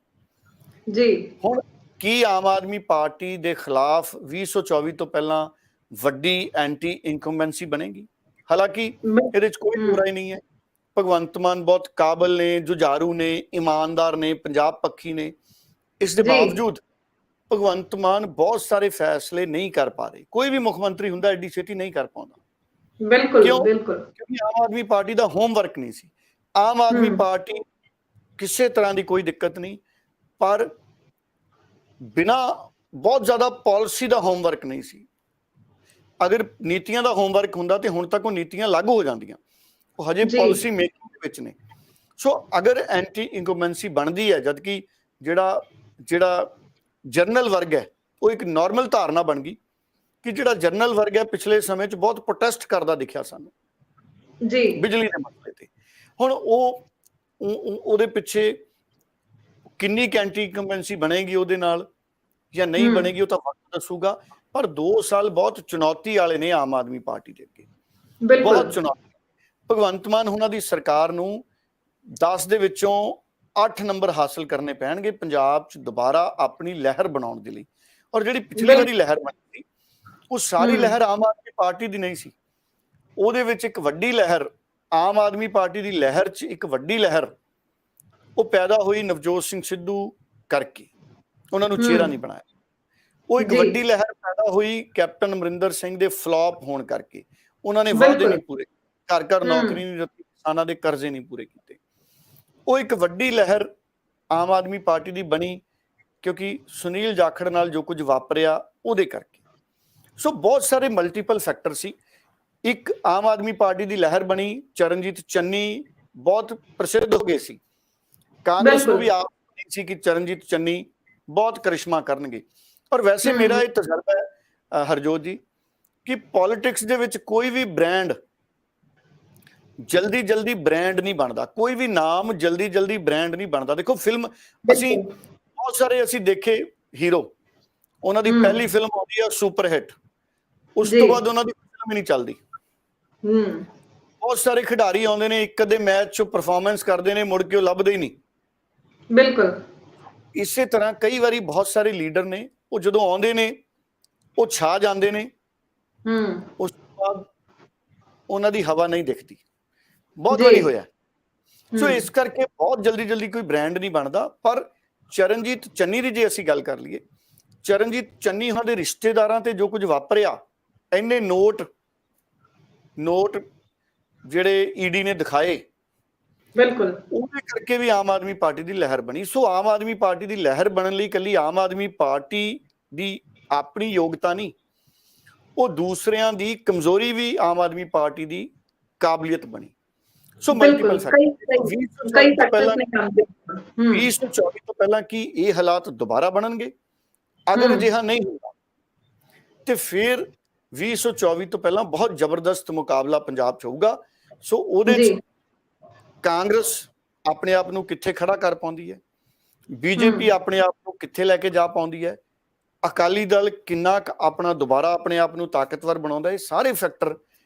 ਜੀ। ਹੁਣ ਕੀ ਆਮ ਆਦਮੀ ਪਾਰਟੀ ਦੇ ਖਿਲਾਫ 2024 ਤੋਂ ਪਹਿਲਾਂ ਵੱਡੀ ਐਂਟੀ ਇਨਕੰਬੈਂਸੀ ਬਣੇਗੀ? ਹਾਲਾਂਕਿ ਇਹਦੇ 'ਚ ਕੋਈ ਬੁਰਾਈ ਨਹੀਂ ਹੈ, ਭਗਵੰਤ ਮਾਨ ਬਹੁਤ ਕਾਬਲ ਨੇ, ਜੁਝਾਰੂ ਨੇ, ਇਮਾਨਦਾਰ ਨੇ, ਪੰਜਾਬ ਪੱਖੀ ਨੇ। ਇਸ ਦੇ ਬਾਵਜੂਦ ਭਗਵੰਤ ਮਾਨ ਬਹੁਤ ਸਾਰੇ ਫੈਸਲੇ ਨਹੀਂ ਕਰ ਪਾ ਰਹੇ। ਕੋਈ ਵੀ ਮੁੱਖ ਮੰਤਰੀ ਹੁੰਦਾ ਐਡੀ ਛੇਤੀ ਨਹੀਂ ਕਰ ਪਾਉਂਦਾ। ਕਿਉਂਕਿ ਆਮ ਆਦਮੀ ਪਾਰਟੀ ਦਾ ਹੋਮਵਰਕ ਨਹੀਂ ਸੀ। ਆਮ ਆਦਮੀ ਪਾਰਟੀ ਕਿਸੇ ਤਰ੍ਹਾਂ ਦੀ ਕੋਈ ਦਿੱਕਤ ਨਹੀਂ, ਪਰ ਬਿਨਾ ਬਹੁਤ ਜ਼ਿਆਦਾ ਪਾਲਿਸੀ ਦਾ ਹੋਮਵਰਕ ਨਹੀਂ ਸੀ। ਅਗਰ ਨੀਤੀਆਂ ਦਾ ਹੋਮਵਰਕ ਹੁੰਦਾ ਤੇ ਹੁਣ ਤੱਕ ਉਹ ਨੀਤੀਆਂ ਲਾਗੂ ਹੋ ਜਾਂਦੀਆਂ, ਉਹ ਹਜੇ ਪਾਲਿਸੀ ਮੇਕਿੰਗ ਦੇ ਵਿੱਚ ਨੇ। ਸੋ ਅਗਰ ਐਂਟੀ ਇਨਕੰਬੈਂਸੀ ਬਣਦੀ ਹੈ, ਜਦਕਿ ਜਿਹੜਾ ਜਰਨਲ ਵਰਗ ਹੈ ਉਹ ਇੱਕ ਨਾਰਮਲ ਧਾਰਨਾ ਬਣ ਗਈ ਕਿ ਜਿਹੜਾ ਜਰਨਲ ਵਰਗ ਹੈ ਪਿਛਲੇ ਸਮੇਂ 'ਚ ਬਹੁਤ ਪ੍ਰੋਟੈਸਟ ਕਰਦਾ ਦਿਖਿਆ ਸਾਨੂੰ ਬਿਜਲੀ ਦੇ ਮਸਲੇ ਤੇ। ਹੁਣ ਉਹਦੇ ਪਿੱਛੇ ਕਿੰਨੀ ਐਂਟੀ ਇਨਕੰਬੈਂਸੀ ਬਣੇਗੀ ਉਹਦੇ ਨਾਲ ਜਾਂ ਨਹੀਂ ਬਣੇਗੀ, ਉਹ ਤਾਂ ਵਕਤ ਦੱਸੂਗਾ। ਪਰ 2 ਸਾਲ ਬਹੁਤ ਚੁਣੌਤੀ ਵਾਲੇ ਨੇ ਆਮ ਆਦਮੀ ਪਾਰਟੀ ਦੇ ਅੱਗੇ, ਬਹੁਤ ਚੁਣੌਤੀ। ਭਗਵੰਤ ਮਾਨ ਉਹਨਾਂ ਦੀ ਸਰਕਾਰ ਨੂੰ 10 ਦੇ ਵਿੱਚੋਂ 8 ਨੰਬਰ ਹਾਸਲ ਕਰਨੇ ਪੈਣਗੇ ਪੰਜਾਬ 'ਚ ਦੁਬਾਰਾ ਆਪਣੀ ਲਹਿਰ ਬਣਾਉਣ ਦੇ ਲਈ। ਔਰ ਜਿਹੜੀ ਪਿਛਲੀ ਵਾਰੀ ਲਹਿਰ ਬਣੀ ਸੀ ਉਹ ਸਾਰੀ ਲਹਿਰ ਆਮ ਆਦਮੀ ਪਾਰਟੀ ਦੀ ਨਹੀਂ ਸੀ। ਉਹਦੇ ਵਿੱਚ ਇੱਕ ਵੱਡੀ ਲਹਿਰ, ਆਮ ਆਦਮੀ ਪਾਰਟੀ ਦੀ ਲਹਿਰ 'ਚ ਇੱਕ ਵੱਡੀ ਲਹਿਰ ਉਹ ਪੈਦਾ ਹੋਈ ਨਵਜੋਤ ਸਿੰਘ ਸਿੱਧੂ ਕਰਕੇ, ਉਹਨਾਂ ਨੂੰ ਚਿਹਰਾ ਨਹੀਂ ਬਣਾਇਆ। ਉਹ ਇੱਕ ਵੱਡੀ ਲਹਿਰ ਪੈਦਾ ਹੋਈ ਕੈਪਟਨ ਅਮਰਿੰਦਰ ਸਿੰਘ ਦੇ ਫਲॉप ਹੋਣ ਕਰਕੇ, ਉਹਨਾਂ ਨੇ ਵਾਅਦੇ ਨਹੀਂ ਪੂਰੇ, ਘਰ ਘਰ ਨੌਕਰੀ ਨਹੀਂ ਦਿੱਤੀ, ਕਿਸਾਨਾਂ ਦੇ ਕਰਜ਼ੇ ਨਹੀਂ ਪੂਰੇ ਕੀਤੇ। ਉਹ ਇੱਕ ਵੱਡੀ ਲਹਿਰ ਆਮ ਆਦਮੀ ਪਾਰਟੀ ਦੀ ਬਣੀ ਕਿਉਂਕਿ ਸੁਨੀਲ ਜਾਖੜ ਨਾਲ ਜੋ ਕੁਝ ਵਾਪਰਿਆ ਉਹਦੇ ਕਰਕੇ। ਸੋ ਬਹੁਤ ਸਾਰੇ ਮਲਟੀਪਲ ਫੈਕਟਰ ਸੀ। ਇੱਕ ਆਮ ਆਦਮੀ ਪਾਰਟੀ ਦੀ ਲਹਿਰ ਬਣੀ, ਚਰਨਜੀਤ ਚੰਨੀ ਬਹੁਤ ਪ੍ਰਸਿੱਧ ਹੋ ਗਏ ਸੀ, ਕਾਂਗਰਸ ਨੂੰ ਵੀ ਆਸ ਸੀ ਕਿ ਚਰਨਜੀਤ ਚੰਨੀ ਬਹੁਤ ਕਰਿਸ਼ਮਾ ਕਰਨਗੇ। ਔਰ ਵੈਸੇ ਮੇਰਾ ਇਹ ਤਜਰਬਾ ਹੈ ਹਰਜੋਤ ਜੀ ਕਿ ਪੋਲਿਟਿਕਸ ਦੇ ਵਿੱਚ ਕੋਈ ਵੀ ਬ੍ਰਾਂਡ ਜਲਦੀ ਬ੍ਰਾਂਡ ਨਹੀਂ ਬਣਦਾ, ਕੋਈ ਵੀ ਨਾਮ ਜਲਦੀ ਬ੍ਰਾਂਡ ਨਹੀਂ ਬਣਦਾ। ਦੇਖੋ ਫਿਲਮ ਅਸੀਂ ਬਹੁਤ ਸਾਰੇ ਅਸੀਂ ਦੇਖੇ ਹੀਰੋ, ਉਹਨਾਂ ਦੀ ਪਹਿਲੀ ਫਿਲਮ ਆਉਂਦੀ ਆ ਸੁਪਰ ਹਿੱਟ, ਉਸ ਤੋਂ ਬਾਅਦ ਉਹਨਾਂ ਦੀ ਫਿਲਮ ਹੀ ਨਹੀਂ ਚੱਲਦੀ। ਬਹੁਤ ਸਾਰੇ ਖਿਡਾਰੀ ਆਉਂਦੇ ਨੇ, ਇੱਕ ਅੱਧੇ ਮੈਚ 'ਚ ਪਰਫਾਰਮੈਂਸ ਕਰਦੇ ਨੇ, ਮੁੜ ਕੇ ਉਹ ਲੱਭਦੇ ਹੀ ਨਹੀਂ। ਬਿਲਕੁਲ ਇਸੇ ਤਰ੍ਹਾਂ ਕਈ ਵਾਰੀ ਬਹੁਤ ਸਾਰੇ ਲੀਡਰ ਨੇ, ਉਹ ਜਦੋਂ ਆਉਂਦੇ ਨੇ ਉਹ ਛਾ ਜਾਂਦੇ ਨੇ, ਉਸ ਤੋਂ ਬਾਅਦ ਉਹਨਾਂ ਦੀ ਹਵਾ ਨਹੀਂ ਦਿਖਦੀ। ਬਹੁਤ ਵਾਰੀ ਹੋਇਆ। ਸੋ ਇਸ ਕਰਕੇ ਬਹੁਤ ਜਲਦੀ ਕੋਈ ਬ੍ਰਾਂਡ ਨਹੀਂ ਬਣਦਾ। ਪਰ ਚਰਨਜੀਤ ਚੰਨੀ ਦੀ ਜੇ ਅਸੀਂ ਗੱਲ ਕਰ ਲਈਏ, ਚਰਨਜੀਤ ਚੰਨੀ ਉਹਨਾਂ ਦੇ ਰਿਸ਼ਤੇਦਾਰਾਂ ਤੇ ਜੋ ਕੁਝ ਵਾਪਰਿਆ, ਇੰਨੇ ਨੋਟ ਜਿਹੜੇ ਈਡੀ ਨੇ ਦਿਖਾਏ, ਬਿਲਕੁਲ ਉਹਦੇ ਕਰਕੇ ਵੀ ਆਮ ਆਦਮੀ ਪਾਰਟੀ ਦੀ ਲਹਿਰ ਬਣੀ। ਸੋ ਆਮ ਆਦਮੀ ਪਾਰਟੀ ਦੀ ਲਹਿਰ ਬਣਨ ਲਈ ਇਕੱਲੀ ਆਮ ਆਦਮੀ ਪਾਰਟੀ ਦੀ ਆਪਣੀ ਯੋਗਤਾ ਨਹੀਂ, ਉਹ ਦੂਸਰਿਆਂ ਦੀ ਕਮਜ਼ੋਰੀ ਵੀ ਆਮ ਆਦਮੀ ਪਾਰਟੀ ਦੀ ਕਾਬਲੀਅਤ ਬਣੀ। ਸੋ ਬਿਲਕੁਲ ਮਲਟੀਪਲ ਕਈ ਫੈਕਟਰ ਤੋਂ ਪਹਿਲਾਂ ਨੇ ਕੰਮ ਕੀਤਾ। 2024 ਤੋਂ ਪਹਿਲਾਂ ਕੀ ਇਹ ਹਾਲਾਤ ਦੁਬਾਰਾ ਬਣਨਗੇ? ਅਗਰ ਅਜਿਹਾ ਨਹੀਂ ਹੁੰਦਾ ਤੇ ਫਿਰ 2024 ਤੋਂ ਪਹਿਲਾਂ ਬਹੁਤ ਜ਼ਬਰਦਸਤ ਮੁਕਾਬਲਾ ਪੰਜਾਬ 'ਚ ਹੋਊਗਾ। ਸੋ ਉਹਦੇ 'ਚ ਕਾਂਗਰਸ ਆਪਣੇ ਆਪ ਨੂੰ ਕਿੱਥੇ ਖੜਾ ਕਰ ਪਾਉਂਦੀ ਹੈ, ਬੀਜੇਪੀ ਆਪਣੇ ਆਪ ਨੂੰ ਕਿੱਥੇ ਲੈ ਕੇ ਜਾ ਪਾਉਂਦੀ ਹੈ, ਅਕਾਲੀ ਦਲ ਕਿੰਨਾ ਆਪਣਾ ਦੁਬਾਰਾ ਆਪਣੇ ਆਪ ਨੂੰ ਤਾਕਤਵਰ ਬਣਾਉਂਦਾ, ਇਹ ਸਾਰੇ ਫੈਕਟਰ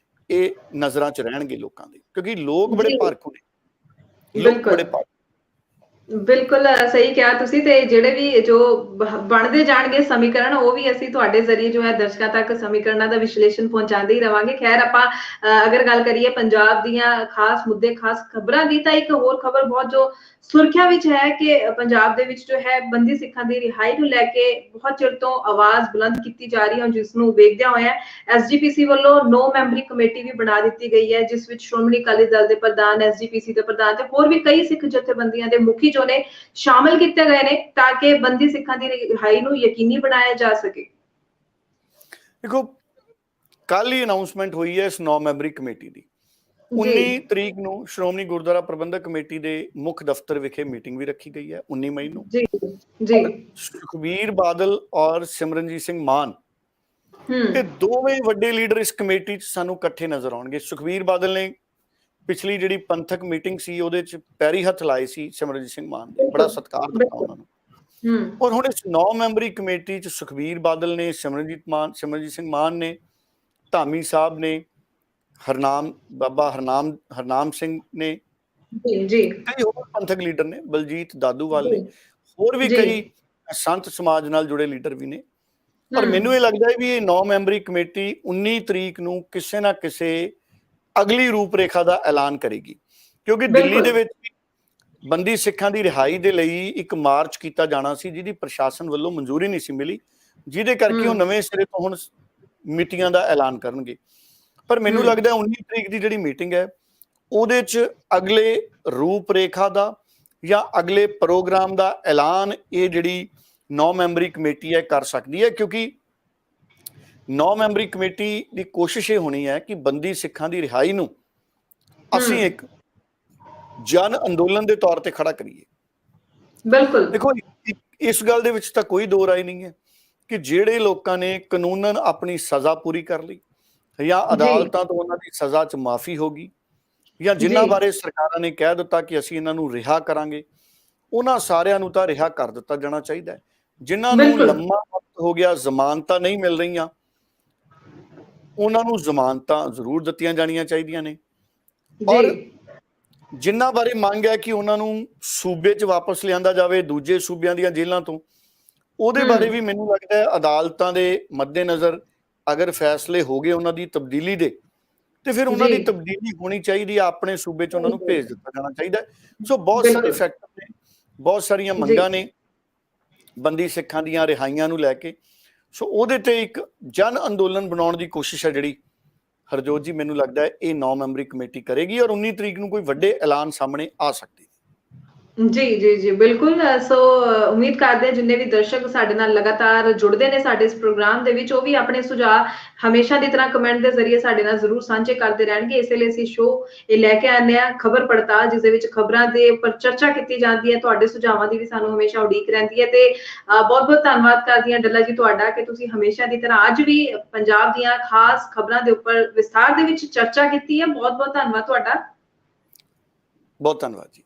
ਇਹ ਨਜ਼ਰਾਂ 'ਚ ਰਹਿਣਗੇ ਲੋਕਾਂ ਦੇ, ਕਿਉਂਕਿ ਲੋਕ ਬੜੇ ਭਾਰਖੂ ਨੇ, ਲੋਕ ਬੜੇ ਭਾਰਖੂ। ਬਿਲਕੁਲ ਸਹੀ ਕਿਹਾ ਤੁਸੀਂ। ਤੇ ਜਿਹੜੇ ਵੀ ਜੋ ਬਣਦੇ ਜਾਣਗੇ ਸਮੀਕਰਨ, ਉਹ ਵੀ ਅਸੀਂ ਤੁਹਾਡੇ ਜ਼ਰੀਏ ਜੋ ਹੈ ਦਰਸ਼ਕਾਂ ਤੱਕ ਸਮੀਕਰਨਾਂ ਦਾ ਵਿਸ਼ਲੇਸ਼ਣ ਪਹੁੰਚਾਉਂਦੇ ਹੀ ਰਵਾਂਗੇ। ਖੈਰ, ਆਪਾਂ ਅਗਰ ਗੱਲ ਕਰੀਏ ਪੰਜਾਬ ਦੀਆਂ ਖਾਸ ਮੁੱਦੇ, ਖਾਸ ਖਬਰਾਂ ਦੀ, ਤਾਂ ਇੱਕ ਹੋਰ ਖਬਰ ਬਹੁਤ ਜੋ ਸੁਰਖੀਆਂ ਵਿੱਚ ਹੈ ਕਿ ਪੰਜਾਬ ਦੇ ਵਿੱਚ ਜੋ ਹੈ ਬੰਦੀ ਸਿੱਖਾਂ ਦੀ ਰਿਹਾਈ ਨੂੰ ਲੈ ਕੇ ਬਹੁਤ ਚਿਰ ਤੋਂ ਆਵਾਜ਼ ਬੁਲੰਦ ਕੀਤੀ ਜਾ ਰਹੀ ਹੈ, ਜਿਸ ਨੂੰ ਵੇਖਦਿਆਂ ਹੋਇਆ ਐਸਜੀਪੀਸੀ ਵੱਲੋਂ 9 ਮੈਂਬਰੀ ਕਮੇਟੀ ਵੀ ਬਣਾ ਦਿੱਤੀ ਗਈ ਹੈ, ਜਿਸ ਵਿੱਚ ਸ਼੍ਰੋਮਣੀ ਅਕਾਲੀ ਦਲ ਦੇ ਪ੍ਰਧਾਨ, ਐਸਜੀਪੀਸੀ ਦੇ ਪ੍ਰਧਾਨ ਤੇ ਹੋਰ ਵੀ ਕਈ ਸਿੱਖ ਜਥੇਬੰਦੀਆਂ ਦੇ ਮੁਖੀ ਜੋ ਨੇ ਸ਼ਾਮਲ ਕੀਤੇ ਗਏ ਨੇ, ਤਾਂ ਕਿ ਬੰਦੀ ਸਿੱਖਾਂ ਦੀ ਰਿਹਾਈ ਨੂੰ ਯਕੀਨੀ ਬਣਾਇਆ ਜਾ ਸਕੇ। ਦੇਖੋ, ਕੱਲ ਹੀ ਅਨਾਉਂਸਮੈਂਟ ਹੋਈ ਹੈ ਇਸ 9 ਮੈਂਬਰੀ ਕਮੇਟੀ ਦੀ। 19 ਤਰੀਕ ਨੂੰ ਸ਼੍ਰੋਮਣੀ ਗੁਰਦੁਆਰਾ ਪ੍ਰਬੰਧਕ ਕਮੇਟੀ ਦੇ ਮੁੱਖ ਦਫ਼ਤਰ ਵਿਖੇ ਮੀਟਿੰਗ ਵੀ ਰੱਖੀ ਗਈ ਹੈ, 19 ਮਈ ਨੂੰ। ਜੀ ਜੀ। ਸੁਖਬੀਰ ਬਾਦਲ ਔਰ ਸਿਮਰਨਜੀਤ ਸਿੰਘ ਮਾਨ, ਇਹ ਦੋਵੇਂ ਵੱਡੇ ਲੀਡਰ ਇਸ ਕਮੇਟੀ 'ਚ ਸਾਨੂੰ ਇਕੱਠੇ ਨਜ਼ਰ ਆਉਣਗੇ। ਸੁਖਬੀਰ ਬਾਦਲ ਨੇ ਪਿਛਲੀ ਜਿਹੜੀ ਪੰਥਕ ਮੀਟਿੰਗ ਸੀ ਉਹਦੇ 'ਚ ਪੈਰੀ ਹੱਥ ਲਾਏ ਸੀ ਸਿਮਰਨਜੀਤ ਸਿੰਘ ਮਾਨ ਦੇ, ਬੜਾ ਸਤਿਕਾਰ ਦਿੱਤਾ ਉਹਨਾਂ ਨੂੰ। ਔਰ ਹੁਣ ਇਸ 9 ਮੈਂਬਰੀ ਕਮੇਟੀ 'ਚ ਸੁਖਬੀਰ ਬਾਦਲ ਨੇ, ਸਿਮਰਨਜੀਤ ਸਿੰਘ ਮਾਨ ਨੇ, ਧਾਮੀ ਸਾਹਿਬ ਨੇ, ਬਾਬਾ ਹਰਨਾਮ ਸਿੰਘ ਨੇ, ਕਈ ਹੋਰ ਪੰਥਕ ਲੀਡਰ ਨੇ, ਬਲਜੀਤ ਦਾਦੂਵਾਲ ਨੇ, ਹੋਰ ਵੀ ਕਈ ਸੰਤ ਸਮਾਜ ਨਾਲ ਜੁੜੇ ਲੀਡਰ ਵੀ ਨੇ। ਪਰ ਮੈਨੂੰ ਇਹ ਲੱਗਦਾ ਹੈ ਵੀ ਇਹ 9 ਮੈਂਬਰੀ ਕਮੇਟੀ 19 ਤਰੀਕ ਨੂੰ ਕਿਸੇ ਨਾ ਕਿਸੇ ਅਗਲੀ ਰੂਪਰੇਖਾ ਦਾ ਐਲਾਨ ਕਰੇਗੀ, ਕਿਉਂਕਿ ਦਿੱਲੀ ਦੇ ਵਿੱਚ ਬੰਦੀ ਸਿੱਖਾਂ ਦੀ ਰਿਹਾਈ ਦੇ ਲਈ ਇੱਕ ਮਾਰਚ ਕੀਤਾ ਜਾਣਾ ਸੀ, ਜਿਹਦੀ ਪ੍ਰਸ਼ਾਸਨ ਵੱਲੋਂ ਮਨਜ਼ੂਰੀ ਨਹੀਂ ਸੀ ਮਿਲੀ, ਜਿਹਦੇ ਕਰਕੇ ਉਹ ਨਵੇਂ ਸਿਰੇ ਤੋਂ ਹੁਣ ਮੀਟਿੰਗਾਂ ਦਾ ਐਲਾਨ ਕਰਨਗੇ। ਪਰ ਮੈਨੂੰ ਲੱਗਦਾ 19 ਤਰੀਕ ਦੀ ਜਿਹੜੀ ਮੀਟਿੰਗ ਹੈ ਉਹਦੇ 'ਚ ਅਗਲੇ ਰੂਪਰੇਖਾ ਦਾ ਜਾਂ ਅਗਲੇ ਪ੍ਰੋਗਰਾਮ ਦਾ ਐਲਾਨ ਇਹ ਜਿਹੜੀ 9 ਮੈਂਬਰੀ ਕਮੇਟੀ ਹੈ ਕਰ ਸਕਦੀ ਹੈ, ਕਿਉਂਕਿ 9 ਮੈਂਬਰੀ ਕਮੇਟੀ ਦੀ ਕੋਸ਼ਿਸ਼ ਇਹ ਹੋਣੀ ਹੈ ਕਿ ਬੰਦੀ ਸਿੱਖਾਂ ਦੀ ਰਿਹਾਈ ਨੂੰ ਅਸੀਂ ਇੱਕ ਜਨ ਅੰਦੋਲਨ ਦੇ ਤੌਰ ਤੇ ਖੜਾ ਕਰੀਏ। ਬਿਲਕੁਲ। ਦੇਖੋ, ਇਸ ਗੱਲ ਦੇ ਵਿੱਚ ਤਾਂ ਕੋਈ ਦੋ ਰਾਏ ਨਹੀਂ ਹੈ ਕਿ ਜਿਹੜੇ ਲੋਕਾਂ ਨੇ ਕਾਨੂੰਨਨ ਆਪਣੀ ਸਜ਼ਾ ਪੂਰੀ ਕਰ ਲਈ ਜਾਂ ਅਦਾਲਤਾਂ ਤੋਂ ਉਹਨਾਂ ਦੀ ਸਜ਼ਾ 'ਚ ਮਾਫੀ ਹੋ ਗਈ, ਜਾਂ ਜਿਨ੍ਹਾਂ ਬਾਰੇ ਸਰਕਾਰਾਂ ਨੇ ਕਹਿ ਦਿੱਤਾ ਕਿ ਅਸੀਂ ਇਹਨਾਂ ਨੂੰ ਰਿਹਾ ਕਰਾਂਗੇ, ਉਹਨਾਂ ਸਾਰਿਆਂ ਨੂੰ ਤਾਂ ਰਿਹਾ ਕਰ ਦਿੱਤਾ ਜਾਣਾ ਚਾਹੀਦਾ ਹੈ। ਜਿਨ੍ਹਾਂ ਨੂੰ ਲੰਮਾ ਵਕਤ ਹੋ ਗਿਆ, ਜ਼ਮਾਨਤਾਂ ਨਹੀਂ ਮਿਲ ਰਹੀਆਂ, ਉਹਨਾਂ ਨੂੰ ਜ਼ਮਾਨਤਾਂ ਜ਼ਰੂਰ ਦਿੱਤੀਆਂ ਜਾਣੀਆਂ ਚਾਹੀਦੀਆਂ ਨੇ। ਔਰ ਜਿਨ੍ਹਾਂ ਬਾਰੇ ਮੰਗ ਹੈ ਕਿ ਉਹਨਾਂ ਨੂੰ ਸੂਬੇ 'ਚ ਵਾਪਸ ਲਿਆਂਦਾ ਜਾਵੇ ਦੂਜੇ ਸੂਬਿਆਂ ਦੀਆਂ ਜੇਲ੍ਹਾਂ ਤੋਂ, ਉਹਦੇ ਬਾਰੇ ਵੀ ਮੈਨੂੰ ਲੱਗਦਾ ਹੈ ਅਦਾਲਤਾਂ ਦੇ ਮੱਦੇਨਜ਼ਰ ਅਗਰ ਫੈਸਲੇ ਹੋ ਗਏ ਉਹਨਾਂ ਦੀ ਤਬਦੀਲੀ ਦੇ, ਤੇ ਫਿਰ ਉਹਨਾਂ ਦੀ ਤਬਦੀਲੀ ਹੋਣੀ ਚਾਹੀਦੀ ਹੈ, ਆਪਣੇ ਸੂਬੇ 'ਚ ਉਹਨਾਂ ਨੂੰ ਭੇਜ ਦਿੱਤਾ ਜਾਣਾ ਚਾਹੀਦਾ। ਸੋ ਬਹੁਤ ਸਾਰੇ ਫੈਕਟਰ ਨੇ, ਬਹੁਤ ਸਾਰੀਆਂ ਮੰਗਾਂ ਨੇ ਬੰਦੀ ਸਿੱਖਾਂ ਦੀਆਂ ਰਿਹਾਈਆਂ ਨੂੰ ਲੈ ਕੇ। ਸੋ ਉਹਦੇ ਤੇ ਇੱਕ ਜਨ ਅੰਦੋਲਨ ਬਣਾਉਣ ਦੀ ਕੋਸ਼ਿਸ਼ ਹੈ ਜਿਹੜੀ ਹਰਜੋਤ ਜੀ ਮੈਨੂੰ ਲੱਗਦਾ ਹੈ ਇਹ 9 ਮੈਂਬਰੀ ਕਮੇਟੀ ਕਰੇਗੀ, ਔਰ 19 ਤਰੀਕ ਨੂੰ ਕੋਈ ਵੱਡੇ ਐਲਾਨ ਸਾਹਮਣੇ ਆ ਸਕਦੇ। ਜੀ ਬਿਲਕੁਲ। ਸੋ ਉਮੀਦ ਕਰਦੇ ਹਾਂ ਜਿੰਨੇ ਵੀ ਦਰਸ਼ਕ ਸਾਡੇ ਨਾਲ ਲਗਾਤਾਰ ਜੁੜਦੇ ਨੇ ਸਾਡੇ ਇਸ ਪ੍ਰੋਗਰਾਮ ਦੇ ਵਿੱਚ, ਉਹ ਵੀ ਆਪਣੇ ਸੁਝਾਅ ਹਮੇਸ਼ਾ ਦੀ ਤਰ੍ਹਾਂ ਕਮੈਂਟ ਦੇ ਜ਼ਰੀਏ ਸਾਡੇ ਨਾਲ ਜ਼ਰੂਰ ਸਾਂਝੇ ਕਰਦੇ ਰਹਿਣਗੇ। ਇਸੇ ਲਈ ਅਸੀਂ ਸ਼ੋਅ ਇਹ ਲੈ ਕੇ ਆਉਂਦੇ ਹਾਂ, ਖਬਰ ਪੜਤਾਲ, ਜਿਸ ਦੇ ਵਿੱਚ ਖਬਰਾਂ ਦੇ ਉੱਪਰ ਚਰਚਾ ਕੀਤੀ ਜਾਂਦੀ ਹੈ। ਤੁਹਾਡੇ ਸੁਝਾਵਾਂ ਦੀ ਵੀ ਸਾਨੂੰ ਹਮੇਸ਼ਾ ਉਡੀਕ ਰਹਿੰਦੀ ਹੈ, ਤੇ ਬਹੁਤ ਧੰਨਵਾਦ ਕਰਦੀ ਹਾਂ ਡੱਲਾ ਜੀ ਤੁਹਾਡਾ ਕਿ ਤੁਸੀਂ ਹਮੇਸ਼ਾ ਦੀ ਤਰ੍ਹਾਂ ਅੱਜ ਵੀ ਪੰਜਾਬ ਦੀਆਂ ਖਾਸ ਖਬਰਾਂ ਦੇ ਉੱਪਰ ਵਿਸਥਾਰ ਦੇ ਵਿੱਚ ਚਰਚਾ ਕੀਤੀ ਹੈ। ਬਹੁਤ ਧੰਨਵਾਦ ਤੁਹਾਡਾ। ਬਹੁਤ ਧੰਨਵਾਦ ਜੀ।